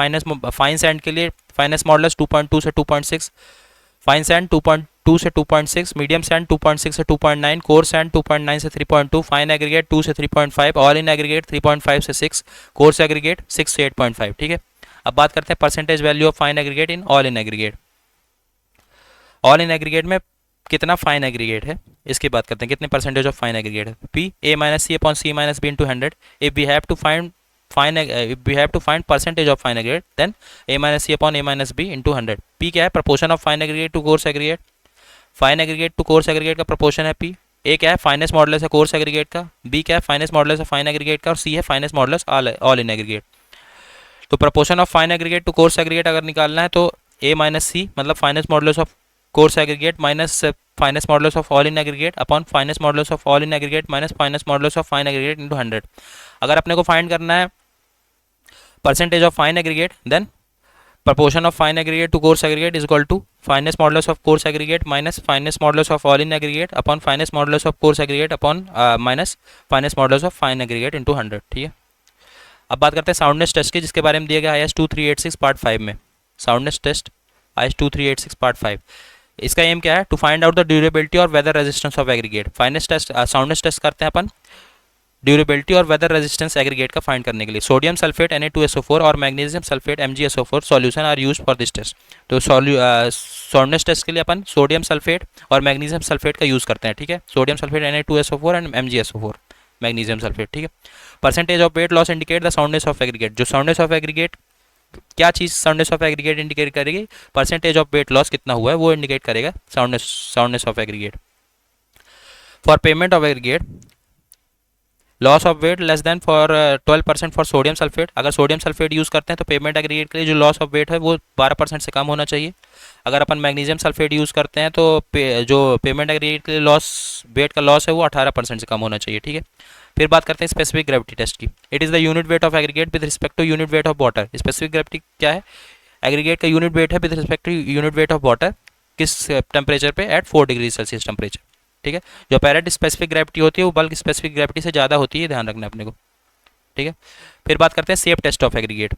फाइन सैंड के लिए फाइनेंस मॉडुलस 2.2 से 2.6, फाइन सैंड 2.2 से 2.6, मीडियम सैंड 2.6 से 2.9, कोर सैंड 2.9 से 3.2, फाइन एग्रीगेट 2 से 3.5, ऑल इन एग्रीगेट 3.5 से 6, कोर्स एग्रीगेट 6 से 8.5, ठीक है। अब बात करते हैं percentage value of fine aggregate in all in aggregate. All in aggregate में कितना फाइन एग्रीगेट है इसकी बात करते हैं, कितने परसेंटेज ऑफ फाइन एग्रीगेट है? P A minus C upon C minus B into 100। If we have to find percentage of fine aggregate then a minus c upon a minus b into 100। p क्या है? Proportion of fine aggregate to coarse aggregate. Fine aggregate to coarse aggregate का proportion है p। a क्या है? Fineness modulus है coarse aggregate का। b क्या है? फाइनेंस मॉडुलस है फाइन एग्रीगेट का। और c है fineness modulus all in aggregate. तो proportion of fine aggregate to coarse aggregate अगर निकालना है तो a माइनस सी मतलब fineness modulus of coarse aggregate minus fineness modulus of all in aggregate upon finance modulus of all in aggregate minus fineness modulus of fine aggregate into 100। अगर अपने को find करना है percentage of fine aggregate then proportion of fine aggregate to coarse aggregate is equal to fineness modulus of coarse aggregate minus fineness modulus of all in aggregate upon fineness modulus of coarse aggregate upon minus fineness modulus of fine aggregate into 100, ठीक है। अब बात करते हैं soundness test की, जिसके बारे में दिया गया IS 2386 पार्ट 5 में। साउंडनेस टेस्ट IS 2386 पार्ट 5, इसका एम क्या है? To find out the durability और weather resistance of aggregate. Fineness test soundness test करते हैं अपन ड्यूरेबिलिटी और वेदर रेजिस्टेंस एग्रीगेट का फाइंड करने के लिए सोडियम सल्फेट Na2SO4 और magnesium sulphate MgSO4 solution are use for this test. तो सॉल्टनेस टेस्ट के लिए अपन सोडियम सल्फेट और मैग्नीशियम सल्फेट का यूज़ करते हैं, ठीक है। Sodium sulphate Na2SO4 and MgSO4 magnesium sulphate, ठीक है। Percentage of weight loss indicate the soundness of aggregate. जो साउंडनेस ऑफ एग्रीगेट, क्या चीज़ साउंडनेस ऑफ एग्रीगेट इंडिकेट करेगी? परसेंटेज ऑफ वेट लॉस कितना हुआ है वो इंडिकेट करेगा soundness of aggregate. For payment of aggregate loss of weight less than for 12% for sodium sulphate. अगर sodium sulphate use करते हैं तो पेमेंट एग्रीगेट के लिए जो लॉस ऑफ वेट है वो 12% से कम होना चाहिए। अगर अपन मैग्नीशियम सल्फेट यूज़ करते हैं तो जो पेमेंट एग्रीगेट के लिए वेट का लॉस है वो 18% से कम होना चाहिए, ठीक है। फिर बात करते हैं स्पेसिफिक ग्रेविटी टेस्ट की। It is the unit weight of aggregate with respect to unit weight of water. Specific gravity क्या है? एग्रीगेट का यूनिट वेट है with respect to unit weight of water, किस टेम्परेचर पे? एट 4 डिग्री सेल्सियस टेम्परेचर, ठीक है। जो apparent specific gravity होती है वो बल्क स्पेसिफिक ग्रेविटी से ज़्यादा होती है, ध्यान रखना अपने को, ठीक है। फिर बात करते हैं shape test of aggregate.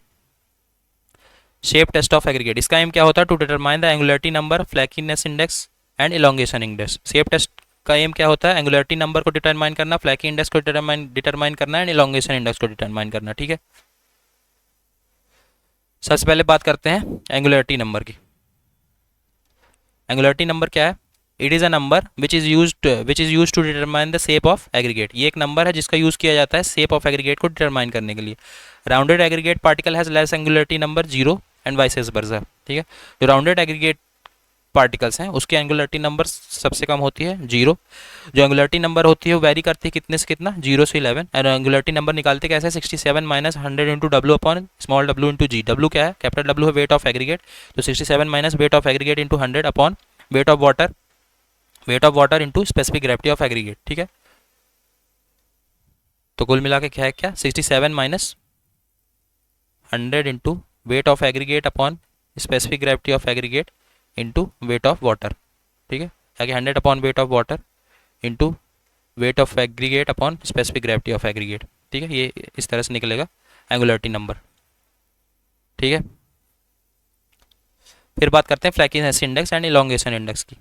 Shape test of aggregate, इसका एम क्या होता है? To determine the angularity number, flakiness index and elongation index. Shape test का एम क्या होता है? एंगुलरिटी नंबर को डिटरमाइन करना, फ्लैकी इंडेक्स को डिटरमाइन करना एंड इलोंगेशन इंडेक्स को डिटरमाइन करना, ठीक है। सबसे पहले बात करते हैं एंगुलरिटी नंबर की। एंगुलरिटी नंबर क्या है? It is a number which is use to determine the shape of aggregate. ये एक नंबर है जिसका यूज़ किया जाता है शेप ऑफ एग्रीगेट को डिटरमाइन करने के लिए। Rounded aggregate particle has less angularity number 0 and vice versa, ठीक है। जो राउंडेड एग्रीगेट पार्टिकल्स हैं उसकी एंगुलरिटी नंबर सबसे कम होती है 0। जो एंगुलरिटी नंबर होती है वो वेरी करती है कितने से कितना? 0 से 11। एंड एंगुलरिटी नंबर निकालते कैसे? 67 minus 100 into W upon small W into G. W क्या है? कैपिटल डब्ल्यू है वेट ऑफ एग्रीगेट, तो 67 minus weight of aggregate into 100 upon weight of water into specific gravity of aggregate, ठीक है। तो कुल मिला के क्या है? क्या 67 minus 100 into weight of aggregate upon specific gravity of aggregate into weight of water, ठीक है। आगे 100 upon weight of water into weight of aggregate upon specific gravity of aggregate, ठीक है। ये इस तरह से निकलेगा एंगुलरिटी नंबर, ठीक है। फिर बात करते हैं flakiness index and elongation index की।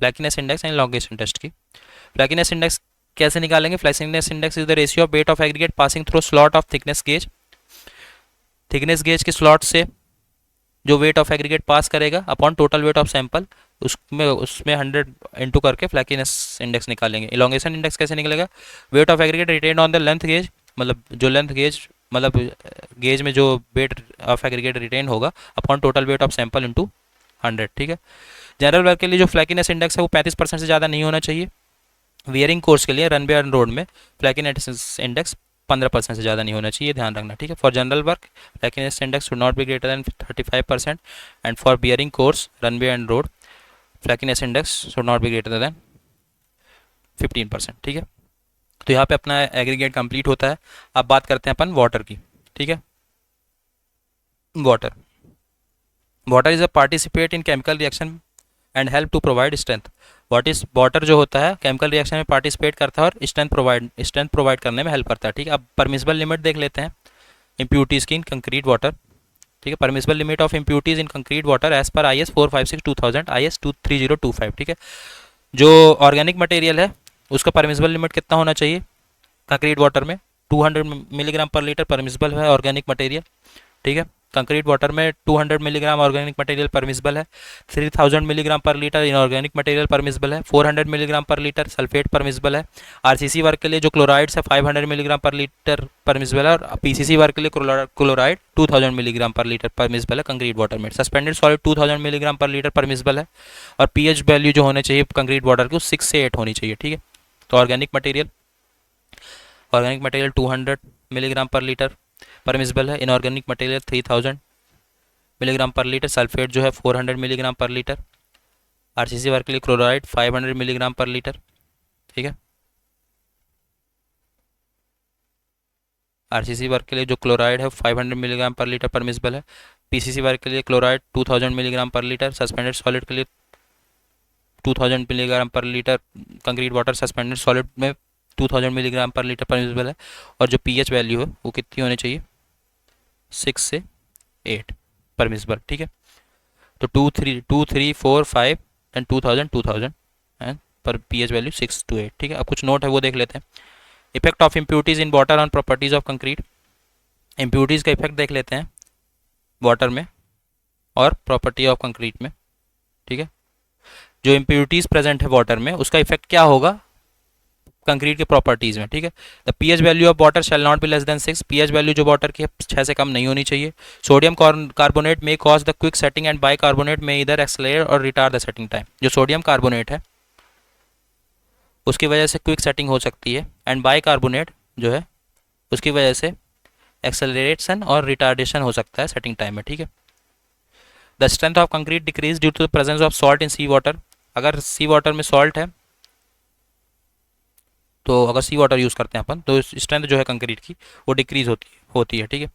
Flakiness index and elongation test की। फ्लैकीनेस इंडेक्स कैसे निकालेंगे? Flakiness index is the ratio of weight of aggregate passing through slot of thickness gauge. Thickness gauge के स्लॉट से जो वेट ऑफ एग्रीगेट पास करेगा upon total weight of sample, उसमें 100 into करके flakiness index निकालेंगे। Elongation index कैसे निकलेगा? Weight of aggregate retained on the length gauge, मतलब जो लेंथ गेज मतलब गेज में जो वेट ऑफ एग्रीगेट रिटेन होगा upon total weight of sample into 100, ठीक है। जनरल वर्क के लिए जो फ्लैकीनेस इंडेक्स है वो 35% से ज़्यादा नहीं होना चाहिए। वियरिंग कोर्स के लिए रनवे एंड रोड में फ्लैकीनेस इंडेक्स 15% से ज़्यादा नहीं होना चाहिए, ध्यान रखना, ठीक है। For general work flakiness index should not be greater than 35% and for bearing course runway and road flakiness index should not be greater than 15%, ठीक है। तो यहाँ पे अपना एग्रीगेट कंप्लीट होता है। अब बात करते हैं अपन वाटर की, ठीक है। Water is a participate in chemical reaction and help to provide strength. Water जो होता है केमिकल रिएक्शन में पार्टिसिपेट करता है और स्ट्रेंथ प्रोवाइड करने में हेल्प करता है, ठीक है। अब परमिसिबल लिमिट देख लेते हैं इम्प्यूरिटीज़ की इन कंक्रीट वाटर, ठीक है। Permissible limit of impurities in concrete water as per IS 456/2000 IS 23025, ठीक है। जो ऑर्गेनिक मटेरियल है उसका परमिसिबल लिमिट कितना होना चाहिए कंक्रीट वाटर में? 200 मिलीग्राम पर लीटर परमिसिबल है ऑर्गेनिक मटेरियल, ठीक है। कंक्रीट वाटर में 200 मिलीग्राम ऑर्गेनिक मटेरियल परमिसिबल है। 3000 मिलीग्राम पर लीटर इनऑर्गेनिक मटेरियल परमिसिबल है। 400 मिलीग्राम पर लीटर सल्फेट परमिसिबल है। RCC वर्क के लिए जो क्लोराइड्स है 500 मिलीग्राम पर लीटर परमिसिबल है और PCC वर्क के लिए क्लोराइड 2000 मिलीग्राम पर लीटर परमिसिबल है कंक्रीट वाटर में। सस्पेंडेड सॉलिड 2000 मिलीग्राम पर लीटर परमिसिबल है और pH वैल्यू जो होने चाहिए कंक्रीट वाटर की 6 से 8 होनी चाहिए, ठीक है। तो ऑर्गेनिक मटेरियल 200 मिलीग्राम पर लीटर परमिसिबल है। इनऑर्गेनिक मटेरियल 3000 मिलीग्राम पर लीटर। सल्फेट जो है 400 मिलीग्राम पर लीटर। RCC वर्क के लिए क्लोराइड 500 मिलीग्राम पर लीटर, ठीक है। RCC वर्क के लिए जो क्लोराइड है 500 मिलीग्राम पर लीटर परमिसिबल है। PCC वर्क के लिए क्लोराइड 2000 मिलीग्राम पर लीटर। सस्पेंडेड सॉलिड के लिए 2000 मिलीग्राम पर litre concrete water suspended solid में 2000 मिलीग्राम पर लीटर परमिसिबल है। और जो pH वैल्यू है वो कितनी होनी चाहिए? 6 से 8 परमिसिबल, ठीक है। तो 2 3 4 5 एंड 2000 एंड पर pH वैल्यू 6 to 8, ठीक है। अब कुछ नोट है वो देख लेते हैं। Effect of impurities in water on properties of concrete. Impurities का इफेक्ट देख लेते हैं वाटर में और प्रॉपर्टी ऑफ कंक्रीट में। ठीक है, जो इम्प्यूरिटीज़ प्रेजेंट है वाटर में उसका इफेक्ट क्या होगा कंक्रीट के प्रॉपर्टीज़ में। ठीक है, the pH value of water shall not be less then 6। PH value जो वाटर की है 6 से कम नहीं होनी चाहिए। सोडियम कार्बोनेट में cause the quick setting and bicarbonate में इधर एक्सेलरेट और रिटार्ड द सेटिंग टाइम। जो सोडियम कार्बोनेट है उसकी वजह से क्विक सेटिंग हो सकती है, एंड बाइकार्बोनेट जो है उसकी वजह से एक्सेलरेशन और रिटार्डेशन हो सकता है सेटिंग टाइम में। ठीक है, the strength of concrete decrease due to the presence of salt in sea water. अगर सी वाटर में सॉल्ट है तो अगर सी वाटर यूज़ करते हैं अपन तो स्ट्रेंथ जो है कंक्रीट की वो डिक्रीज होती है। ठीक है,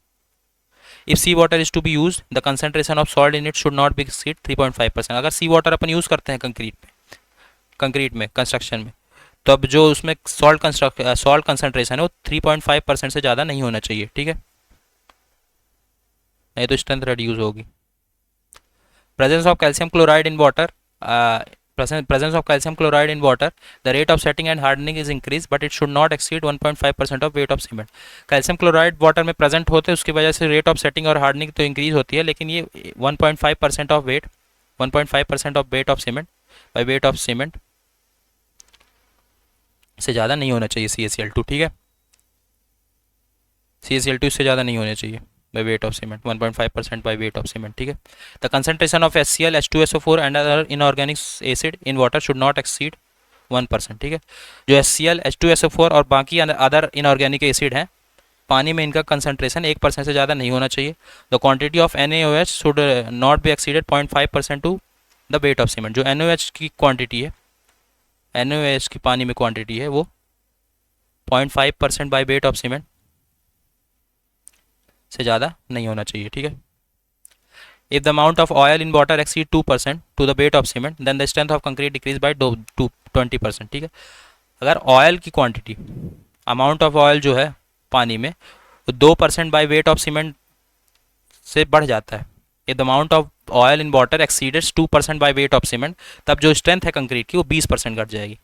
if sea water is to be use the concentration of salt in it should not be exceed 3.5%। अगर सी वाटर अपन यूज़ करते हैं कंक्रीट में कंस्ट्रक्शन में, तब जो उसमें सॉल्ट कंसंट्रेशन है वो 3.5% से ज़्यादा नहीं होना चाहिए। ठीक है, नहीं तो स्ट्रेंथ रिड्यूस होगी। Presence of calcium chloride in water, presence of calcium chloride in water, the rate of setting and hardening is increased but it should not exceed 1.5% of weight of cement। Calcium chloride water में present होते हैं उसकी वजह से rate of setting और hardening तो increase होती है, लेकिन ये 1.5% of weight 1.5% of weight of cement by weight of cement से ज़्यादा नहीं होना चाहिए। CaCl2, ठीक है, CaCl2 इससे ज़्यादा नहीं होना चाहिए by weight of cement, 1.5% by weight of cement। ठीक है, the concentration of HCl, H2SO4 and other inorganic acid in water should not exceed 1%। ठीक है, जो HCl, H2SO4 और बाकी अदर इनऑर्गेनिक एसिड हैं पानी में इनका कंसंट्रेशन 1% से ज़्यादा नहीं होना चाहिए। The quantity of NaOH should not be exceeded 0.5% to the weight of cement. जो NaOH की क्वांटिटी है, NaOH की पानी में क्वांटिटी है वो 0.5% बाई वेट ऑफ सीमेंट से ज़्यादा नहीं होना चाहिए। ठीक है, if the amount of oil in water exceed 2% to the weight of cement then the strength of concrete decrease by 20%। ठीक है, अगर ऑयल की क्वांटिटी अमाउंट ऑफ ऑयल जो है पानी में 2% बाई वेट ऑफ सीमेंट से बढ़ जाता है, if the amount of oil in water exceeds 2% by weight of cement, तब जो स्ट्रेंथ है कंक्रीट की वो 20% घट जाएगी।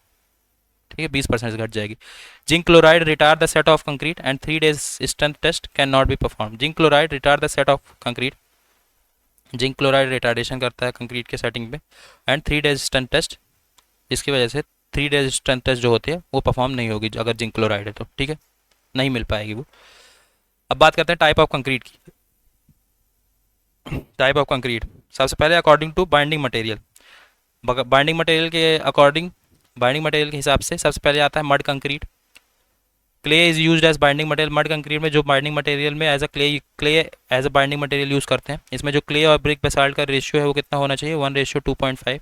ठीक है, 20% से घट जाएगी। Zinc chloride retard the set of concrete and 3 days strength test can not be perform. Zinc chloride retard the set of concrete, zinc chloride retardation करता है कंक्रीट के सेटिंग पे, एंड 3 days स्ट्रेंथ टेस्ट, जिसकी वजह से 3 days strength test जो होती है वो परफॉर्म नहीं होगी अगर जिंक क्लोराइड है तो। ठीक है, नहीं मिल पाएगी वो। अब बात करते हैं टाइप ऑफ कंक्रीट की। टाइप ऑफ कंक्रीट, सबसे पहले according to binding material. Binding material के अकॉर्डिंग, बाइंडिंग मटेरियल के हिसाब से सबसे पहले आता है mud concrete. Clay is used as binding material. Mud concrete में जो बाइंडिंग मटेरियल में as a clay as a binding material use करते हैं। इसमें जो क्ले और ब्रिक बेसाल्ट का रेशियो है वो कितना होना चाहिए, 1:2.5।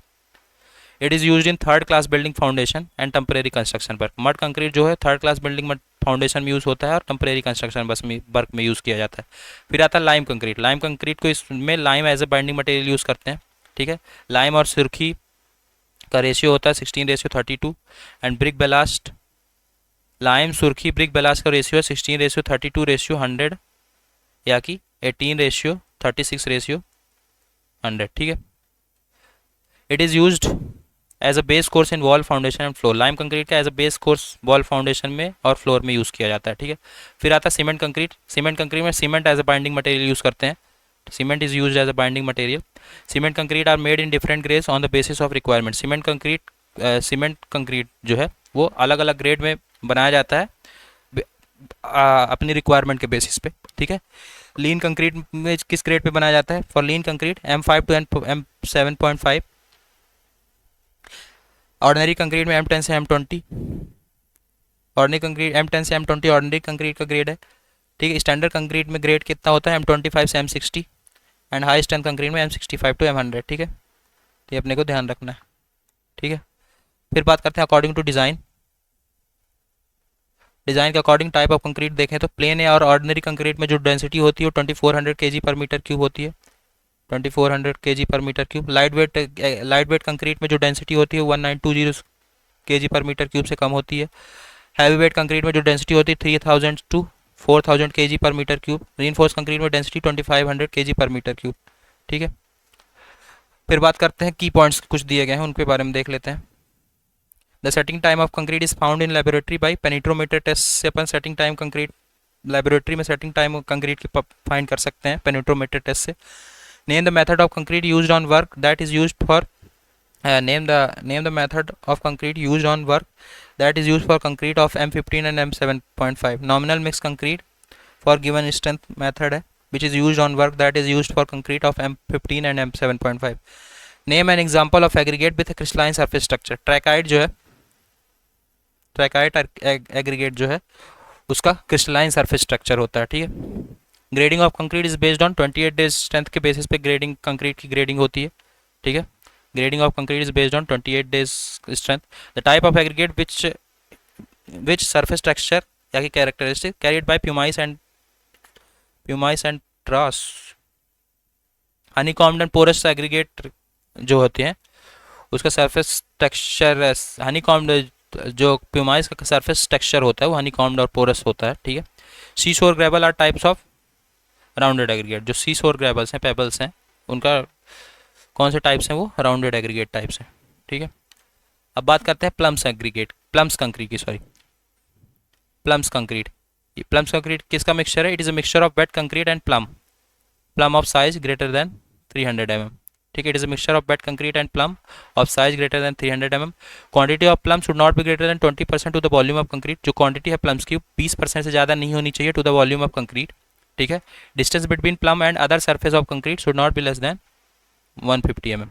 It is used in third class building foundation and temporary construction work. Mud concrete जो है थर्ड क्लास बिल्डिंग फाउंडेशन में यूज़ होता है और टेम्परेरी कंस्ट्रक्शन बस में वर्क में यूज़ किया जाता है। फिर आता है लाइम कंक्रीट। लाइम कंक्रीट को इसमें lime as a binding material use करते हैं। ठीक है, लाइम और सुर्खी का रेशियो होता है 16:32 and brick ballast, lime surkhi brick ballast का रेशियो है 16:32:100 या कि 18:36:100। ठीक है, it is used as a base course in wall foundation and floor. Lime concrete का as a base course wall foundation में और फ्लोर में यूज़ किया जाता है। ठीक है, फिर आता है सीमेंट कंक्रीट। सीमेंट कंक्रीट में cement as a binding material use करते हैं। Cement is used as a binding material. Cement concrete are made in different grades on the basis of requirement. Cement concrete जो है वो अलग अलग grade में बनाया जाता है अपनी रिक्वायरमेंट के बेसिस पे। ठीक है, लीन कंक्रीट में किस ग्रेड पे बनाया जाता है, for lean concrete M5 to M7.5। Ordinary concrete में M10 से M20। ऑर्डिनरी कंक्रीट M10 से M20 ऑर्डिनरी कंक्रीट का ग्रेड है। ठीक है, स्टैंडर्ड कंक्रीट में ग्रेड कितना होता है, M25 से M60 and high strength concrete में M65 to M100। ठीक है, ये अपने को ध्यान रखना है। ठीक है, फिर बात करते हैं अकॉर्डिंग टू डिज़ाइन। डिज़ाइन के अकॉर्डिंग टाइप ऑफ कंक्रीट देखें तो प्लेन या और ऑर्डिनरी कंक्रीट में जो डेंसिटी होती है वो 2400 kg पर मीटर क्यूब होती है। 2400 kg पर metre cube. Light weight concrete में जो डेंसिटी होती है 1920 kg पर मीटर क्यूब से कम होती है। हैवी वेट कंक्रीट में जो डेंसिटी होती है 3000 to 4000 kg पर मीटर क्यूब। रीइंफोर्स कंक्रीट में डेंसिटी 2500 kg पर मीटर क्यूब। ठीक है, फिर बात करते हैं की पॉइंट्स कुछ दिए गए हैं उनके बारे में देख लेते हैं। The setting time of concrete is found in laboratory by penetrometer test से अपन सेटिंग टाइम कंक्रीट लेबोरेटरी में सेटिंग टाइम कंक्रीट की फाइंड कर सकते हैं पेनिट्रोमीटर टेस्ट से. Name the method of concrete used on work that is used for name the method of concrete used on work that is used for concrete of M15 and M7.5. Nominal mixed concrete for given strength method है which is used on work that is used for concrete of M15 and M7.5. Name an example of aggregate with a crystalline surface structure. ट्रैकाइट जो है, ट्रैकाइट aggregate जो है उसका crystalline surface structure होता है. ठीक है. Grading of concrete is based on 28 days strength के बेसिस पे ग्रेडिंग कंक्रीट की ग्रेडिंग होती है. ठीक है. Grading of concrete is based on 28 days strength. The type of aggregate which surface texture या की characteristic carried by pumice and truss. honeycombed and porous aggregate जो होते हैं उसका surface texture honeycombed जो pumice का surface texture होता है वो honeycombed और porous होता है. ठीक है. seashore gravel are types of rounded aggregate. जो seashore gravels हैं, pebbles हैं, उनका कौन से टाइप्स हैं वो राउंडेड एग्रीगेट टाइप्स हैं. ठीक है. अब बात करते हैं प्लम्स एग्रीगेट, प्लम्स कंक्रीट की, सॉरी प्लम्स कंक्रीट. ये प्लम्स कंक्रीट किसका मिक्सचर है? It is a mixture of wet concrete and plum of size greater than 300 mm. ठीक है. It is a mixture of wet concrete and plum of size greater than 300 mm. Quantity of plum should not be greater than 20% to the volume of concrete. जो quantity है plums की 20% से ज़्यादा नहीं होनी चाहिए to the volume of concrete. ठीक है. Distance between plum and other surface of concrete should not be less than 150 mm.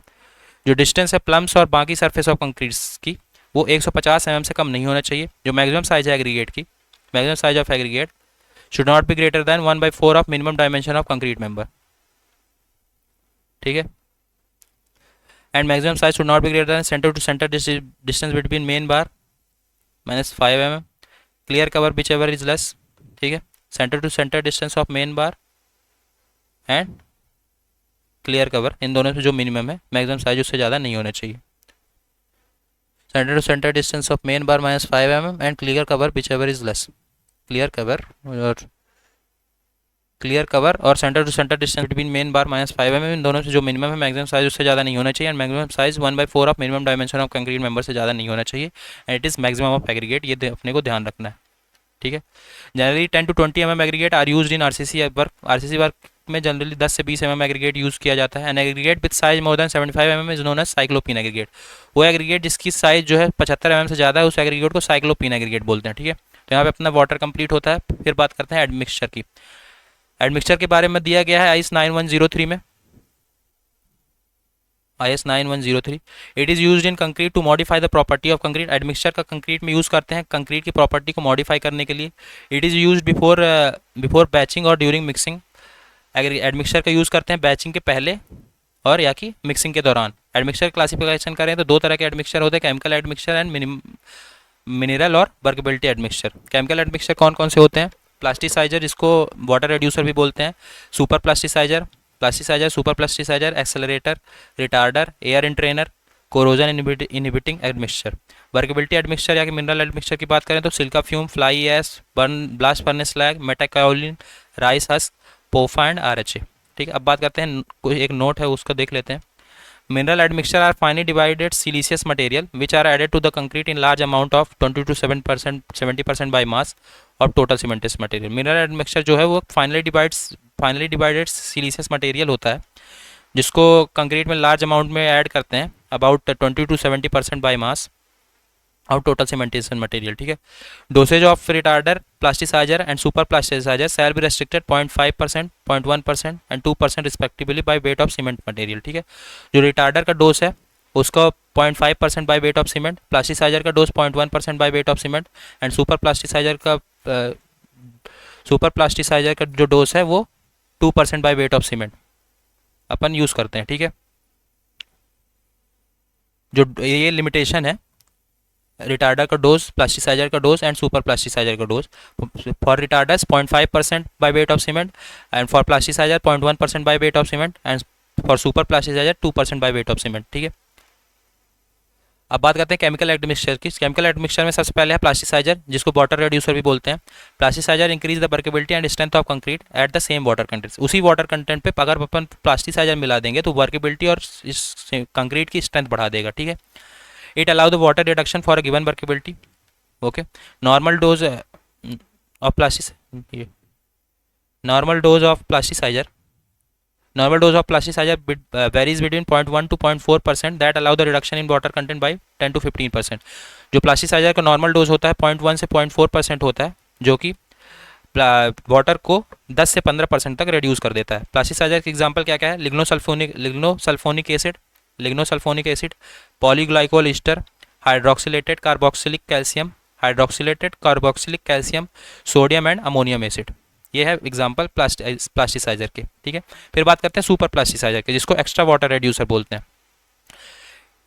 जो डिस्टेंस है प्लम्स और बाकी सरफेस ऑफ कंक्रीट्स की वो 150 mm से कम नहीं होना चाहिए. जो मैक्सिमम साइज है एग्रीगेट की, maximum size of aggregate should not be greater than 1/4 of minimum dimension of concrete member. ठीक है. And maximum size should not be greater than centre to centre distance between main bar -5 mm. Clear cover whichever is less. ठीक है. Centre to centre distance of main bar and clear cover, इन दोनों से जो minimum है, maximum size उससे ज़्यादा नहीं होना चाहिए. Centre to centre distance of main bar -5 mm and clear cover whichever is less. Clear cover और centre to centre distance between main bar -5 mm, इन दोनों से जो मिनिमम है, मैक्सिमम साइज उससे ज़्यादा नहीं होना चाहिए. And maximum size 1/4 of minimum dimension of concrete member से ज़्यादा नहीं होना चाहिए. And it is maximum of aggregate. ये अपने को ध्यान रखना है. ठीक है. Generally 10 to 20 mm aggregate are used in RCC work. RCC work में जनरली 10 से 20 mm एग्रीगेट यूज़ किया जाता है. An aggregate with size more than 75 mm is known as cyclopean aggregate. वो एग्रीगेट जिसकी साइज जो है 75 mm से ज़्यादा है, उस एग्रीगेट को साइक्लोपिन एग्रीगेट बोलते हैं. ठीक है. तो यहाँ पे अपना वाटर कंप्लीट होता है. फिर बात करते हैं एडमिक्सचर की. एडमिक्सचर के बारे में दिया गया है IS 9103 में. IS 9103. It is used in concrete to modify the property of concrete. Admixture का कंक्रीट में यूज़ करते हैं कंक्रीट की प्रॉपर्टी को मॉडिफाई करने के लिए. It is used before batching और ड्यूरिंग मिक्सिंग. एडमिक्सचर का यूज़ करते हैं बैचिंग के पहले और या कि मिक्सिंग के दौरान. एडमिक्सचर क्लासिफिकेशन करें तो दो तरह के एडमिक्सचर होते हैं, केमिकल एडमिक्सचर एंड मिनरल और वर्केबिलिटी एडमिक्सचर. केमिकल एडमिक्सचर कौन कौन से होते हैं? प्लास्टिसाइजर, जिसको वाटर रिड्यूसर भी बोलते हैं. Super plasticizer, super plasticizer, accelerator, retarder, air entrainer, corrosion inhibiting admixture. Workability admixture या कि मिनरल एडमिक्सचर की बात करें तो silica fume, fly ash, burn blast furnace slag, metakaolin, rice husk, POFA and RHA. ठीक है. अब बात करते हैं, कोई एक नोट है उसको देख लेते हैं. Mineral admixture are finely divided siliceous material which are added to the concrete in large amount of 20 to 70% by mass of total cementitious material. Mineral admixture जो है वो फाइनली डिवाइडेड सिलिशियस मटेरियल होता है जिसको कंक्रीट में large amount में add करते हैं, about 20 to 70% by mass of total cementation material. ठीक है. Dosage of retarder, plasticizer and super plasticizer shall be restricted 0.5%, 0.1% एंड 2% respectively by weight of cement material. ठीक है. जो रिटार्डर का डोज है उसका 0.5% by weight of cement, plasticizer का dose 0.1% by weight of cement and super plasticizer का जो डोज है वो 2% by weight of cement upon use करते हैं. ठीक है. जो ये लिमिटेशन है रिटार्डर का डोज, प्लास्टिसाइजर का डोज एंड सुपर प्लास्टिसाइजर का dose. For retarders 0.5% by weight of cement and for plasticizer 0.1% by weight of cement and for super plasticizer 2% by weight of cement. ठीक है. अब बात करते हैं केमिकल एडमिक्सचर की. केमिकल एडमिक्सचर में सबसे पहले है प्लास्टिसाइजर, जिसको वाटर रिड्यूसर भी बोलते हैं. Plasticizer increase the workability and strength of concrete at the same water content. उसी वाटर कंटेंट पे अगर अपन प्लास्टिसाइजर मिला देंगे तो वर्केबिलिटी और इस कंक्रीट की स्ट्रेंथ बढ़ा देगा. ठीक है. It allow the water reduction for a given workability. Okay. Normal dose of plastic normal dose of plasticizer Normal dose of plasticizer varies between 0.1 to 0.4% that allow the reduction in water content by 10 to 15%. जो plasticiser का normal dose होता है 0.1 से 0.4% होता है, जो कि water को 10 से 15% तक रिड्यूस कर देता है. प्लास्टिसाइजर के एग्जांपल क्या क्या है? Lignosulphonic acid, polyglycol ester, hydroxylated carboxylic calcium, sodium and ammonium acid. ये है एग्जांपल प्लास्टिसाइजर के. ठीक है. फिर बात करते हैं सुपर प्लास्टिसाइजर के, जिसको एक्स्ट्रा वाटर रेड्यूसर बोलते हैं.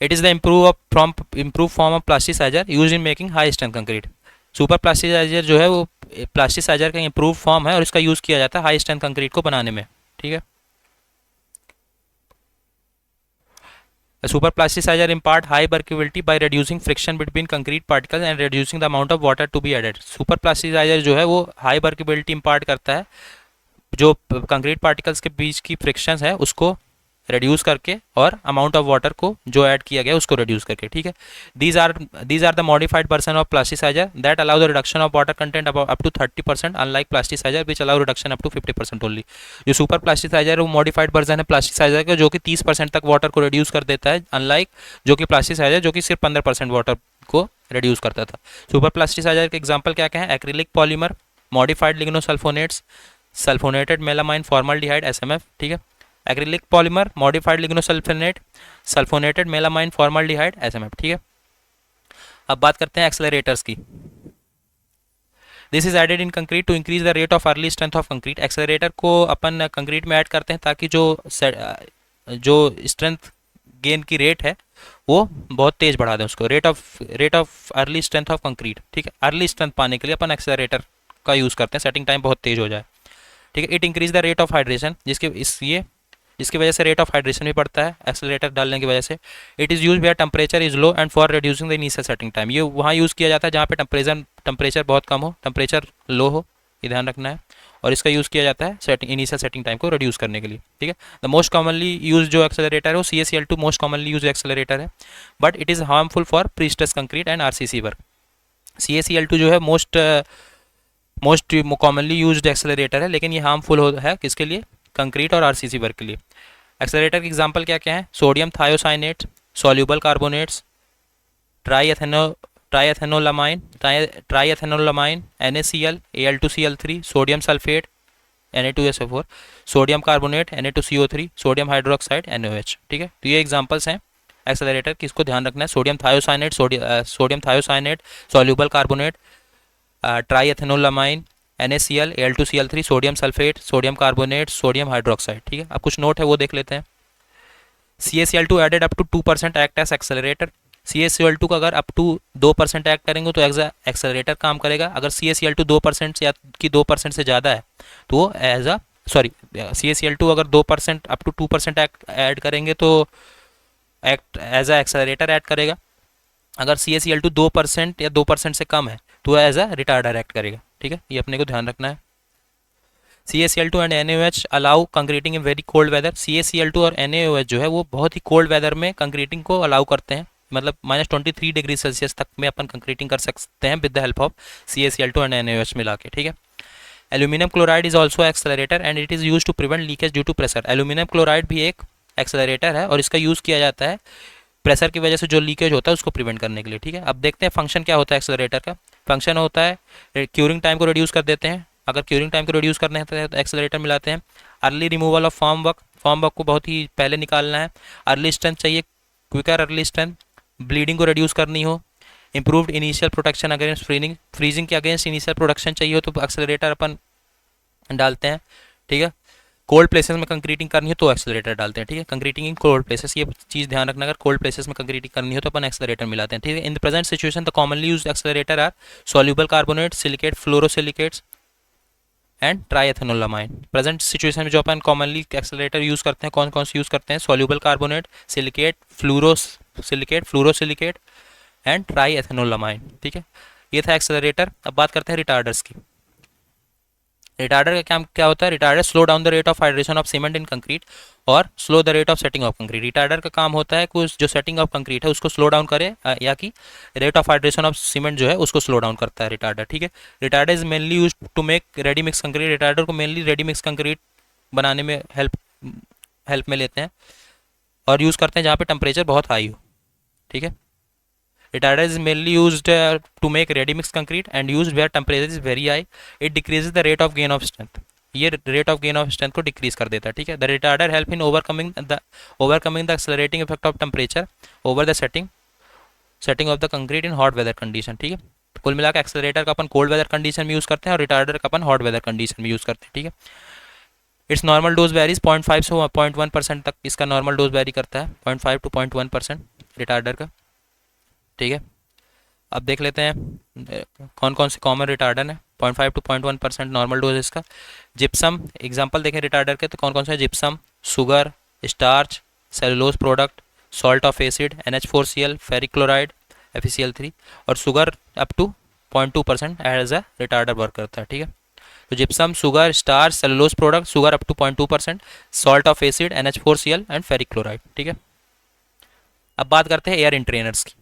It is the improve form of plasticizer use in making high strength concrete. Super plasticizer जो है वो प्लास्टिसाइजर का इम्प्रूव फॉर्म है और इसका यूज़ किया जाता है हाई स्ट्रेंथ कंक्रीट को बनाने में. ठीक है. Super plasticizer impart high permeability by reducing friction between concrete particles and reducing the amount of water to be added. Super plasticizer जो है वो हाई permeability इम्पार्ट करता है, जो कंक्रीट पार्टिकल्स के बीच की फ्रिक्शन है उसको रिड्यूस करके और अमाउंट ऑफ वाटर को जो ऐड किया गया उसको रिड्यूस करके. ठीक है. These are the modified version of plasticiser that allow the reduction of water content up to 30%, unlike plasticiser which allow reduction up to 50% only. जो सुपर प्लास्टिसाइजर वो मॉडिफाइड वर्जन है प्लास्टिसाइजर का, जो कि 30% तक वाटर को रिड्यूस कर देता है, अनलाइक जो कि प्लास्टिसाइजर जो कि सिर्फ 15% वाटर को रिड्यूस करता था. सुपर प्लास्टिसाइजर के एग्जाम्पल क्या क्या है? Acrylic polymer, modified lignosulphonates, sulphonated melamine formaldehyde SMF. ठीक है. Acrylic polymer, modified lignosulphonate, sulphonated melamine formaldehyde SMF. ठीक है. अब बात करते हैं एक्सेलरेटर्स की. This is added in concrete to increase the rate of early strength of concrete. Accelerator को अपन कंक्रीट में ऐड करते हैं ताकि जो स्ट्रेंथ गेन की रेट है वो बहुत तेज बढ़ा दें उसको. Rate of early strength of concrete. ठीक है. अर्ली स्ट्रेंथ पाने के लिए अपन एक्सेलरेटर का यूज़ करते हैं, सेटिंग टाइम बहुत तेज हो जाए. ठीक है. It increase the rate of hydration, जिसकी वजह से रेट ऑफ हाइड्रेशन भी बढ़ता है एक्सेलरेटर डालने की वजह से. It is use where temperature is low and for reducing the initial setting time. ये वहाँ यूज़ किया जाता है जहाँ पे टेम्परेचर बहुत कम हो, टेम्परेचर लो हो, ये ध्यान रखना है. और इसका यूज़ किया जाता है इनिशियल सेटिंग टाइम को रिड्यूस करने के लिए. ठीक है. द मोस्ट कॉमनली यूज जो एक्सेलरेटर है वो CaCl2 most commonly use accelerator है, but it is harmful for prestress concrete and RCC work. CaCl2 जो है मोस्ट कॉमनली यूज्ड एक्सेलरेटर है, लेकिन ये हार्मफुल है किसके लिए? कंक्रीट और RCC वर्क के लिए. एक्सेलरेटर के एग्जांपल क्या क्या है? Sodium thiocyanate, soluble carbonates, triethanolamine, NaCl, Al2Cl3, sodium sulphate, Na2SO4, sodium carbonate, Na2CO3, sodium hydroxide, NaOH. ठीक है. तो ये एग्जांपल्स हैं एक्सेलरेटर की, इसको ध्यान रखना है. Sodium thiocyanate, soluble carbonate, triethanolamine, NaCl, Al2Cl3, sodium sulphate, sodium carbonate, sodium hydroxide. ठीक है. अब कुछ नोट है वो देख लेते हैं. CaCl2 added up to 2% act as accelerator. CaCl2 का अगर अप टू 2% एक्ट करेंगे तो एक्सेलरेटर काम करेगा. अगर CaCl2 2% या कि 2% से ज़्यादा है तो वो CaCl2 अगर 2% अप टू 2% एक्ट ऐड करेंगे तो act as a accelerator add करेगा. अगर CaCl2 2% या 2% से कम है तो एज अ रिटार्डर एक्ट करेगा. ठीक है. ये अपने को ध्यान रखना है. CaCl2 and NaOH allow concreting in very cold weather. CaCl2 और NaOH जो है वो बहुत ही कोल्ड वेदर में कंक्रीटिंग को अलाउ करते हैं, मतलब -23 डिग्री सेल्सियस तक में अपन कंक्रीटिंग कर सकते हैं with the help of CaCl2 and NaOH मिला के. ठीक है. Aluminium chloride is also accelerator and it is use to prevent leakage due to pressure. Aluminium chloride भी एक एक्सेलरेटर है और इसका यूज़ किया जाता है प्रेशर की वजह से जो लीकेज होता है उसको प्रिवेंट करने के लिए. ठीक है. अब देखते हैं फंक्शन क्या होता है एक्सेलरेटर का. फंक्शन होता है क्यूरिंग टाइम को रिड्यूस कर देते हैं. अगर क्यूरिंग टाइम को रिड्यूस करने हैं तो एक्सेलरेटर मिलाते हैं. Early removal of form work को बहुत ही पहले निकालना है. अर्ली स्ट्रेंथ चाहिए, क्विकर अर्ली स्ट्रेंथ. ब्लीडिंग को रिड्यूस करनी हो. Improved initial protection against freezing के अगेंस्ट इनिशियल प्रोटेक्शन चाहिए हो तो एक्सेलरेटर अपन डालते हैं. ठीक है. कोल्ड प्लेसेस में कंक्रीटिंग करनी हो तो एक्सेलरेटर डालते हैं. ठीक है. कंक्रीटिंग इन कोल्ड प्लेसेस, ये चीज़ ध्यान रखना. अगर कोल्ड प्लेसेस में कंक्रीटिंग करनी हो तो अपन एक्सेलरेटर मिलाते हैं. ठीक है. In the present situation the commonly used accelerator are soluble carbonate, silicate, fluorosilicates and triethanolamine. Present situation में जो अपन कॉमनली एक्सेलरेटर यूज़ करते हैं कौन कौन से यूज़ करते हैं? Soluble carbonate, silicate, fluorosilicate and triethanolamine. ठीक है. ये था एक्सेलरेटर. अब बात करते हैं रिटार्डर्स की. रिटार्डर का काम क्या होता है? Retarder slow down the rate of hydration of cement in concrete और slow the rate of setting of concrete. Retarder का काम होता है कि जो सेटिंग ऑफ कंक्रीट है उसको स्लो डाउन करे, या कि rate of hydration of cement जो है उसको स्लो डाउन करता है रिटार्डर, ठीक है। Retarder is mainly use to make ready mix concrete. Retarder को मेनली रेडी मिक्स कंक्रीट बनाने में हेल्प में लेते हैं और यूज़ करते हैं जहाँ पे टेम्परेचर बहुत हाई हो, ठीक है। Retarder is mainly used to make ready mix concrete and used where temperature is very high. It decreases the rate of gain of strength. ये rate of gain of strength को decrease कर देता है, ठीक है। The retarder help in overcoming the accelerating effect of temperature over the setting of the concrete in hot weather condition, ठीक है। कुल मिलाकर एक्सेलरेटर का अपन कोल्ड वेदर कंडीशन में यूज़ करते हैं और रिटार्डर का अपन हॉट वेदर कंडीशन में यूज़ करते हैं, ठीक है। इट्स नॉर्मल डोज वेरीज 0.5 से 0.1% तक इसका नॉर्मल डोज वेरी करता है, 0.5 to 0.1% रिटार्डर का, ठीक है। अब देख लेते हैं कौन कौन से कॉमन रिटार्डर है। 0.5 to 0.1% नॉर्मल डोज इसका। जिप्सम, एग्जांपल देखें रिटार्डर के तो कौन कौन से? Gypsum, sugar, starch, cellulose product, salt of acid, NH4Cl, ferric chloride, FeCl3, और sugar up to 0.2% as a retarder work करता है, ठीक है। तो gypsum, sugar, starch, cellulose product, sugar up to 0.2%, salt of acid, NH4Cl and ferric chloride, ठीक है। अब बात करते हैं एयर इंट्रेनर्स की।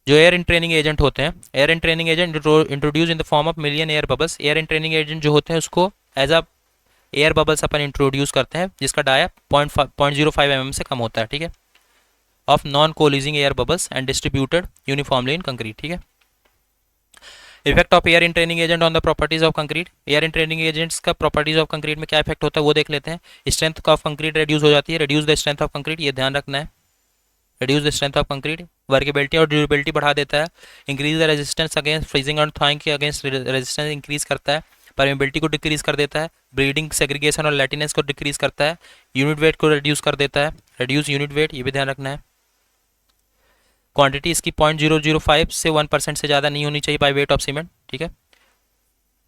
जो एयर इंट्रेनिंग एजेंट होते हैं, air entraining agent introduce in the form of million air bubbles. Air entraining agent जो होते हैं उसको एज अ एयर बबल्स अपन इंट्रोड्यूस करते हैं जिसका डाया 0.05 mm से कम होता है, ठीक है, of non coalescing air bubbles and distributed uniformly in concrete, ठीक है। Effect of air entraining agent on the properties of concrete. Air entraining agents का प्रॉपर्टीज ऑफ कंक्रीट में क्या इफेक्ट होता है वो देख लेते हैं। स्ट्रेंथ ऑफ कंक्रीट रिड्यूस हो जाती है, reduce the strength of concrete, ये ध्यान रखना है। Reduce the strength of concrete, workability और ड्यूरेबिलिटी बढ़ा देता है। Increase the resistance against freezing और थॉइंग के अगेंस्ट रेजिस्टेंस इंक्रीज करता है। परमेबिलिटी को डिक्रीज कर देता है। ब्रीडिंग सेग्रीगेशन और लैटिनेस को डिक्रीज करता है। यूनिट वेट को रिड्यूस कर देता है, रिड्यूस यूनिट वेट, ये भी ध्यान रखना है। क्वांटिटी इसकी 0.005 से 1% से ज़्यादा नहीं होनी चाहिए बाई वेट ऑफ सीमेंट, ठीक है।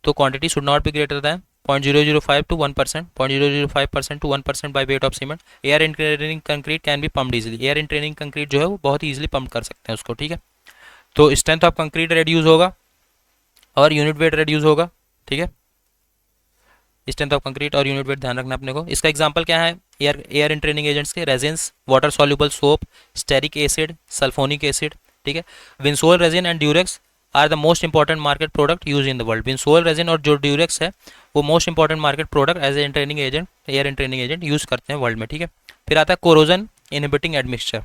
तो quantity should not be greater than 0.005 to 1%, 0.005% to 1% by weight of cement. Air entraining concrete can be pumped easily. Air entraining concrete जो है वो बहुत ईजिली पम्प कर सकते हैं उसको, ठीक है। तो स्ट्रेंथ ऑफ कंक्रीट रिड्यूस होगा और यूनिट वेट रिड्यूस होगा, ठीक है। स्ट्रेंथ ऑफ कंक्रीट और यूनिट वेट ध्यान रखना अपने को। इसका एग्जांपल क्या है एयर इंट्रेनिंग एजेंट्स के? Resins, water soluble soap, stearic acid, sulphonic acid, ठीक है। Vinsol resin and Durex are the most important market product use in the world. Vinsol resin और जो ड्यूरेक्स है वो most important market product as a entraining agent, air entraining agent use करते हैं world में, ठीक है। फिर आता है corrosion inhibiting admixture.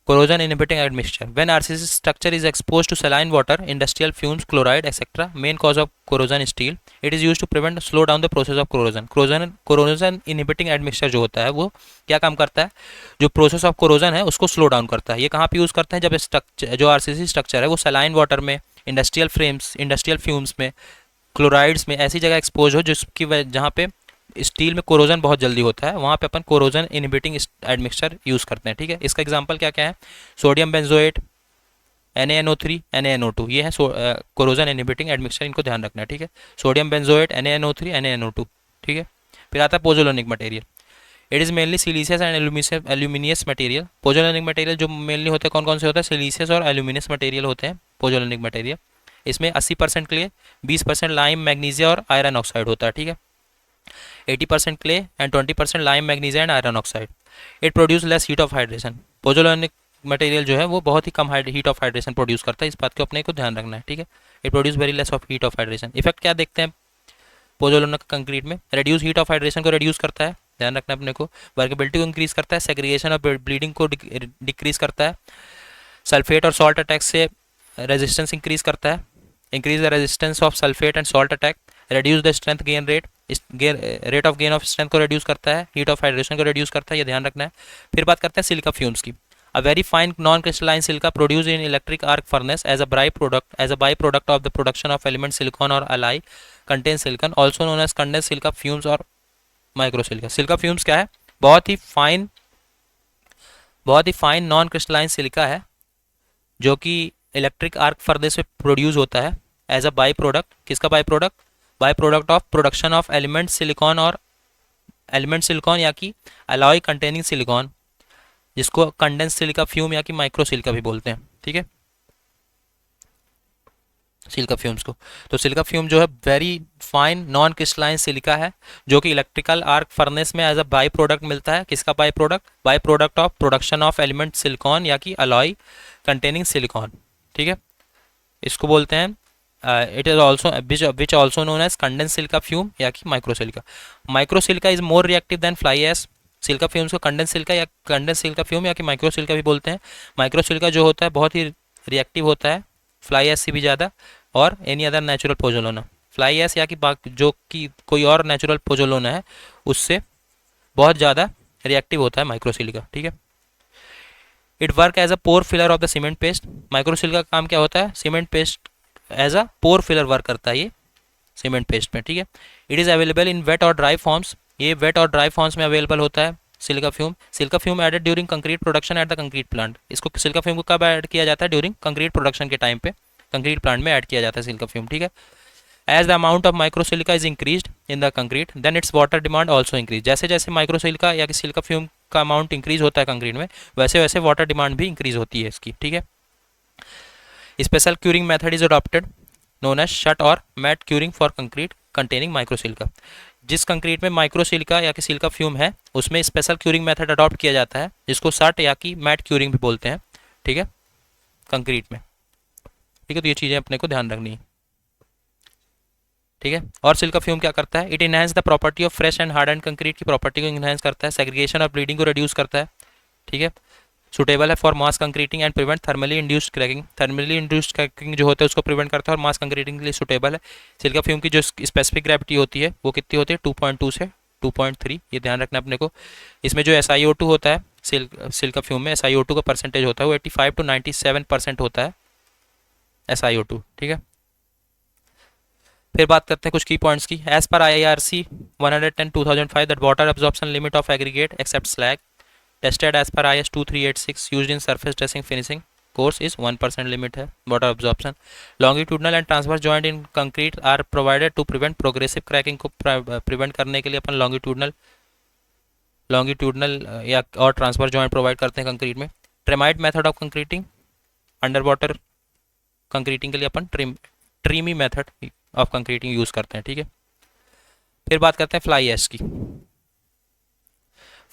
Corrosion inhibiting admixture. When RCC structure is exposed to saline water, industrial fumes, chloride, etc., main cause of corrosion is steel. It is used to prevent, slow down the process of corrosion. Corrosion inhibiting admixture जो होता है वो क्या काम करता है? जो process of corrosion है उसको स्लो डाउन करता है। ये कहाँ पे यूज़ करते हैं? जब स्ट्रक्चर जो RCC स्ट्रक्चर है वो saline वाटर में, इंडस्ट्रियल फ्यूम्स में, क्लोराइड्स में, ऐसी जगह एक्सपोज हो जिसकी जहाँ पे स्टील में कोरोजन बहुत जल्दी होता है, वहाँ पे अपन कोरोजन इनहिबिटिंग एडमिक्सचर यूज़ करते हैं, ठीक है। इसका एग्जांपल क्या क्या है? सोडियम बेंजोएट, NaNO3, NaNO2, ये है कोरोजन इनहिबिटिंग एडमिक्सचर, इनको ध्यान रखना है, ठीक है। सोडियम बेंजोएट, NaNO3, NaNO2, ठीक है। फिर आता है pozzolanic material. It is mainly siliceous and aluminous material. Pozzolanic material जो मेनली होते हैं कौन कौन से होते हैं? सिलीसियस और एल्यूमिनियस मटेरियल होते हैं पोजोलोनिक मटेरियल। इसमें 80% क्ले, 20% लाइम, मैग्नीशिया और आयरन ऑक्साइड होता है, ठीक है। 80% clay and 20% lime, magnesium and iron oxide. It produce less heat of hydration. Pozzolanic material जो है वो बहुत ही कम हीट ऑफ हाइड्रेशन प्रोड्यूस करता है, इस बात को अपने को ध्यान रखना है, ठीक है। It produce very less of heat of hydration. Effect क्या देखते हैं पोजोलोनिक कंक्रीट में? रिड्यूस हीट ऑफ हाइड्रेशन को रिड्यूस करता है, ध्यान रखना अपने को। वर्केबिलिटी को इंक्रीज करता है, सेग्रीगेशन और ब्लीडिंग को डिक्रीज करता है। सल्फेट और सॉल्ट अटैक से रेजिस्टेंस इंक्रीज करता है, increase the resistance of sulphate and salt attack. Reduce the strength gain rate, rate of gain of strength को रिड्यूस करता है, हीट ऑफ हाइड्रेशन को रिड्यूस करता है, ये ध्यान रखना है। फिर बात करते हैं सिलिका फ्यूम्स की। A very fine non crystalline silica produce in electric arc furnace as a by product of the production of element silicon और alloy contain silicon, also known as condense silica fumes और micro silica. Silica fumes क्या है? बहुत ही fine non crystalline silica है जो कि electric arc furnace से प्रोड्यूस होता है एज अ बाई प्रोडक्ट। किसका by product? By product of production of element silicon या कि अलॉय कंटेनिंग सिलिकॉन, जिसको कंडेंस सिलिका फ्यूम या कि माइक्रो सिलिका भी बोलते हैं, ठीक है। सिलिका फ्यूम्स को। तो सिलिका फ्यूम जो है very fine non crystalline silica है, जो कि इलेक्ट्रिकल आर्क फर्नेस में एज अ बाई प्रोडक्ट मिलता है। किसका by product of production of element silicon या कि अलॉय कंटेनिंग सिलिकॉन। ठीक है, इसको बोलते हैं it is also which also known as condense silica fume या कि microsilica. Microsilica is more reactive than fly ash. Silica fumes को कंडेंस सिलिका फ्यूम या कि माइक्रोसिलिका भी बोलते हैं। माइक्रोसिलिका जो होता है बहुत ही रिएक्टिव होता है, फ्लाई एश से भी ज़्यादा, और any other natural pozzolana. Fly ash या कि जो कि कोई और नेचुरल पोजोलोना है उससे बहुत ज़्यादा रिएक्टिव होता है माइक्रोसिलिका। ठीक है, it work as a pore filler of the cement paste. Microsilica का काम क्या होता है, cement paste as a pore filler work करता है ये सीमेंट पेस्ट में। ठीक है, it is available in wet और ड्राई फॉर्म्स। ये वेट और ड्राई फॉर्म्स में अवेलेबल होता है silica fume added during concrete production at the concrete plant. इसको सिलिका फ्यूम को कब ऐड किया जाता है, ड्यूरिंग कंक्रीट प्रोडक्शन के टाइम पे कंक्रीट प्लांट में ऐड किया जाता है सिलिका फ्यूम। ठीक है, as the amount of microsilica is increase in the concrete then its water demand also increase. जैसे जैसे माइक्रोसिलिका या कि सिलिका फ्यूम का अमाउंट इंक्रीज होता है कंक्रीट में, वैसे वैसे वाटर डिमांड भी इंक्रीज होती है इसकी। ठीक है, special curing method is adopted known as shut और mat curing for concrete containing microsilica. जिस कंक्रीट में माइक्रोसिलिका या कि सिलिका फ्यूम है उसमें स्पेशल क्यूरिंग मेथड अडॉप्ट किया जाता है, जिसको शट या कि मैट क्यूरिंग भी बोलते हैं। ठीक है, कंक्रीट में। ठीक है, तो ये चीज़ें अपने को ध्यान रखनी है। ठीक है, और सिलिका फ्यूम क्या करता है, it enhance the property of fresh and hardened concrete की प्रॉपर्टी को इनहेंस करता है, सेग्रीगेशन और ब्लीडिंग को रिड्यूस करता है। ठीक है, सुटेबल है for mass concreting and prevent thermally induced cracking. Thermally induced cracking जो होता है उसको प्रिवेंट करता है और मास कंक्रीटिंग के लिए सुटेबल है। सिलिका फ्यूम की जो स्पेसिफिक ग्रेविटी होती है वो कितनी होती है, 2.2 से 2.3, ये ध्यान रखना अपने को। इसमें जो SiO2 होता है सिलिका फ्यूम में SiO2 का परसेंटेज होता है वो 85 to 97% होता है SiO2। ठीक है, फिर बात करते हैं कुछ की पॉइंट्स की। As per IIRC 110/2005 that water absorption limit of aggregate except slag tested as per IS 2386 used in surface dressing finishing course is 1% limit है water absorption. Longitudinal and transverse joint in concrete are provided to prevent progressive cracking को prevent करने के लिए अपन longitudinal या और transverse joint provide करते हैं concrete में। Tremie method of concreting, under water concreting के लिए अपन tremie method of concreting use करते हैं। ठीक है, फिर बात करते हैं फ्लाई ऐश की।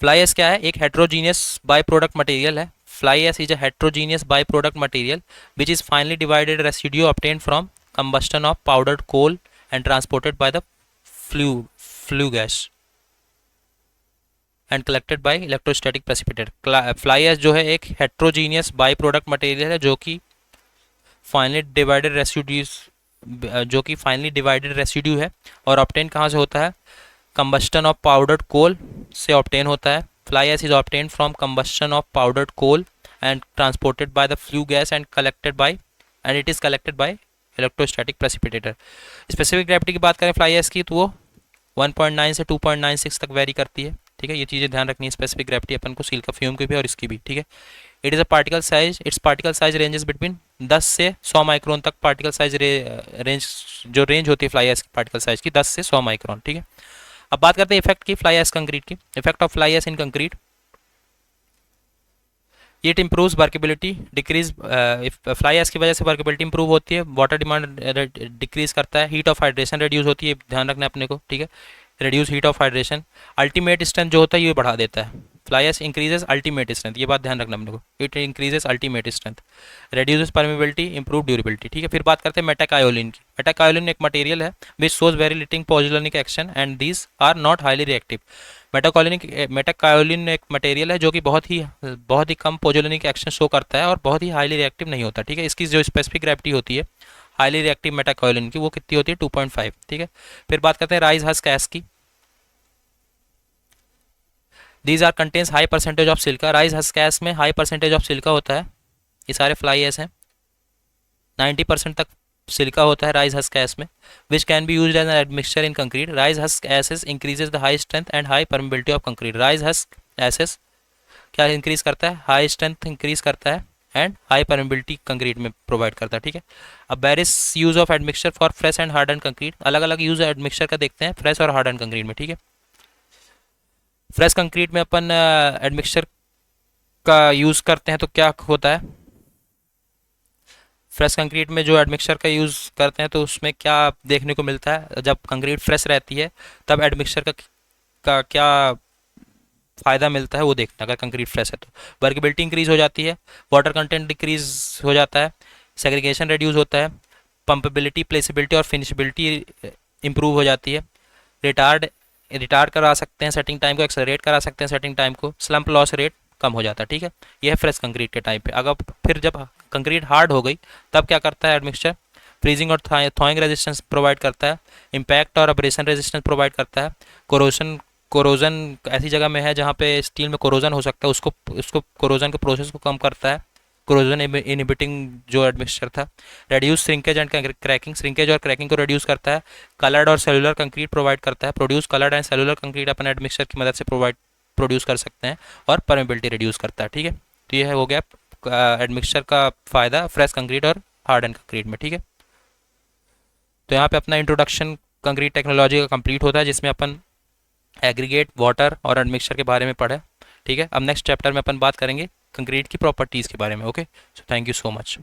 फ्लाई ऐश क्या है, एक हेट्रोजीनियस बाय प्रोडक्ट मटेरियल है। Fly ash is a heterogeneous by product material which is finely divided residue obtained from combustion of powdered coal and transported by the flue gas and collected by electrostatic precipitator। Fly ash जो है एक heterogeneous by product material है जो कि finally divided residue है और obtain कहाँ से होता है, कंबस्टन ऑफ पाउडर्ड कोल से ऑब्टेन होता है। Fly ash is obtain from combustion of powdered coal and transported by the flue gas and it is collected by electrostatic precipitator. Specific gravity की बात करें फ्लाई ऐश की तो वो 1.9 से 2.96 तक वेरी करती है। ठीक है, ये चीज़ें ध्यान रखनी है, स्पेसिफिक ग्रेविटी अपन को सिलिका फ्यूम की भी और इसकी भी। ठीक है, it's particle size ranges between 10 से 100 माइक्रोन तक। पार्टिकल साइज रेंज होती है फ्लाई ऐश की पार्टिकल साइज की 10 से 100 माइक्रोन। ठीक है, अब बात करते हैं इफेक्ट की फ्लाई ऐश कंक्रीट की। Effect of fly ash in concrete, it improves workability decrease. Fly ash की वजह से वर्केबिलिटी इंप्रूव होती है, वाटर डिमांड डिक्रीज करता है, हीट ऑफ हाइड्रेशन रिड्यूस होती है, ध्यान रखना अपने को। ठीक है, reduce heat of hydration. Ultimate strength जो होता है ये बढ़ा देता है। Fly ash increases ultimate strength, ये बात ध्यान रखना अपने को, it increases ultimate strength, reduces permeability, improve durability. ठीक है, फिर बात करते हैं मेटाकायोलिन की। मेटाकायोलिन एक मटेरियल है which shows very little pozzolanic action and these are not highly reactive. Metakaolin एक मटेरियल है जो कि बहुत ही कम पोजोलोनिक एक्शन शो करता है और बहुत ही हाईली रिएक्टिव नहीं होता। ठीक है, इसकी जो स्पेसिफिक ग्रेविटी होती है हाईली रिएक्टिव मेटाकायोलिन की वो कितनी होती है, 2.5। ठीक है, फिर बात करते हैं राइज हस्क ऐश की। These are contains high percentage of silica. Rice husk ash में हाई परसेंटेज ऑफ सिल्का होता है, ये सारे फ्लाई ऐश हैं, 90% तक सिलिका होता है राइज हस्क ऐश में, which can be used as an admixture in concrete. Rice husk ashes increases the high strength and high permeability of concrete. Rice husk ashes क्या इंक्रीज करता है, high strength increase करता है and high permeability concrete में provide करता है। ठीक है, अब various use of admixture for fresh and hardened concrete, अलग अलग यूज एडमिक्सचर का देखते हैं फ्रेश और हार्ड एंड कंक्रीट में। ठीक है, फ्रेश कंक्रीट में अपन एडमिक्सचर का यूज करते हैं तो क्या होता है, फ्रेश कंक्रीट में जो एडमिक्सचर का यूज़ करते हैं तो उसमें क्या देखने को मिलता है, जब कंक्रीट फ्रेश रहती है तब एडमिक्सचर का क्या फ़ायदा मिलता है वो देखना। अगर कंक्रीट फ्रेश है तो वर्केबिलिटी इंक्रीज हो जाती है, वाटर कंटेंट डिक्रीज हो जाता है, सेग्रीगेशन रिड्यूस होता है, पंपेबिलिटी, प्लेसेबिलिटी और फिनिशबिलिटी इंप्रूव हो जाती है, रिटार्ड रिटार्ड करा सकते हैं सेटिंग टाइम को, एक्सेलरेट करा सकते हैं सेटिंग टाइम को, स्लम्प लॉस रेट कम हो जाता है। ठीक है, यह है फ्रेश कंक्रीट के टाइम पे। अगर फिर जब कंक्रीट हार्ड हो गई तब क्या करता है एडमिक्सचर, फ्रीजिंग और थॉइंग रेजिस्टेंस प्रोवाइड करता है, इम्पैक्ट और अब्रेशन रेजिस्टेंस प्रोवाइड करता है, कोरोशन कोरोजन ऐसी जगह में है जहाँ पे स्टील में कोरोजन हो सकता है, उसको उसको कोरोजन के प्रोसेस को कम करता है, कोरोजन इनहिबिटिंग जो एडमिक्सचर था, reduce shrinkage and cracking, shrinkage और क्रैकिंग को रिड्यूस करता है, कलर्ड और सेलुलर कंक्रीट प्रोवाइड करता है, produce coloured and cellular concrete upon admixture की मदद से प्रोड्यूस कर सकते हैं, और परमेबिलिटी रिड्यूस करता है। ठीक है, तो ये हो गया एडमिक्सचर का फ़ायदा फ्रेश कंक्रीट और हार्ड एंड कंक्रीट में। ठीक है, तो यहाँ पे अपना इंट्रोडक्शन कंक्रीट टेक्नोलॉजी का कंप्लीट होता है, जिसमें अपन एग्रीगेट, वाटर और एडमिक्सचर के बारे में पढ़े। ठीक है, अब नेक्स्ट चैप्टर में अपन बात करेंगे कंक्रीट की प्रॉपर्टीज़ के बारे में। Okay, so thank you so much.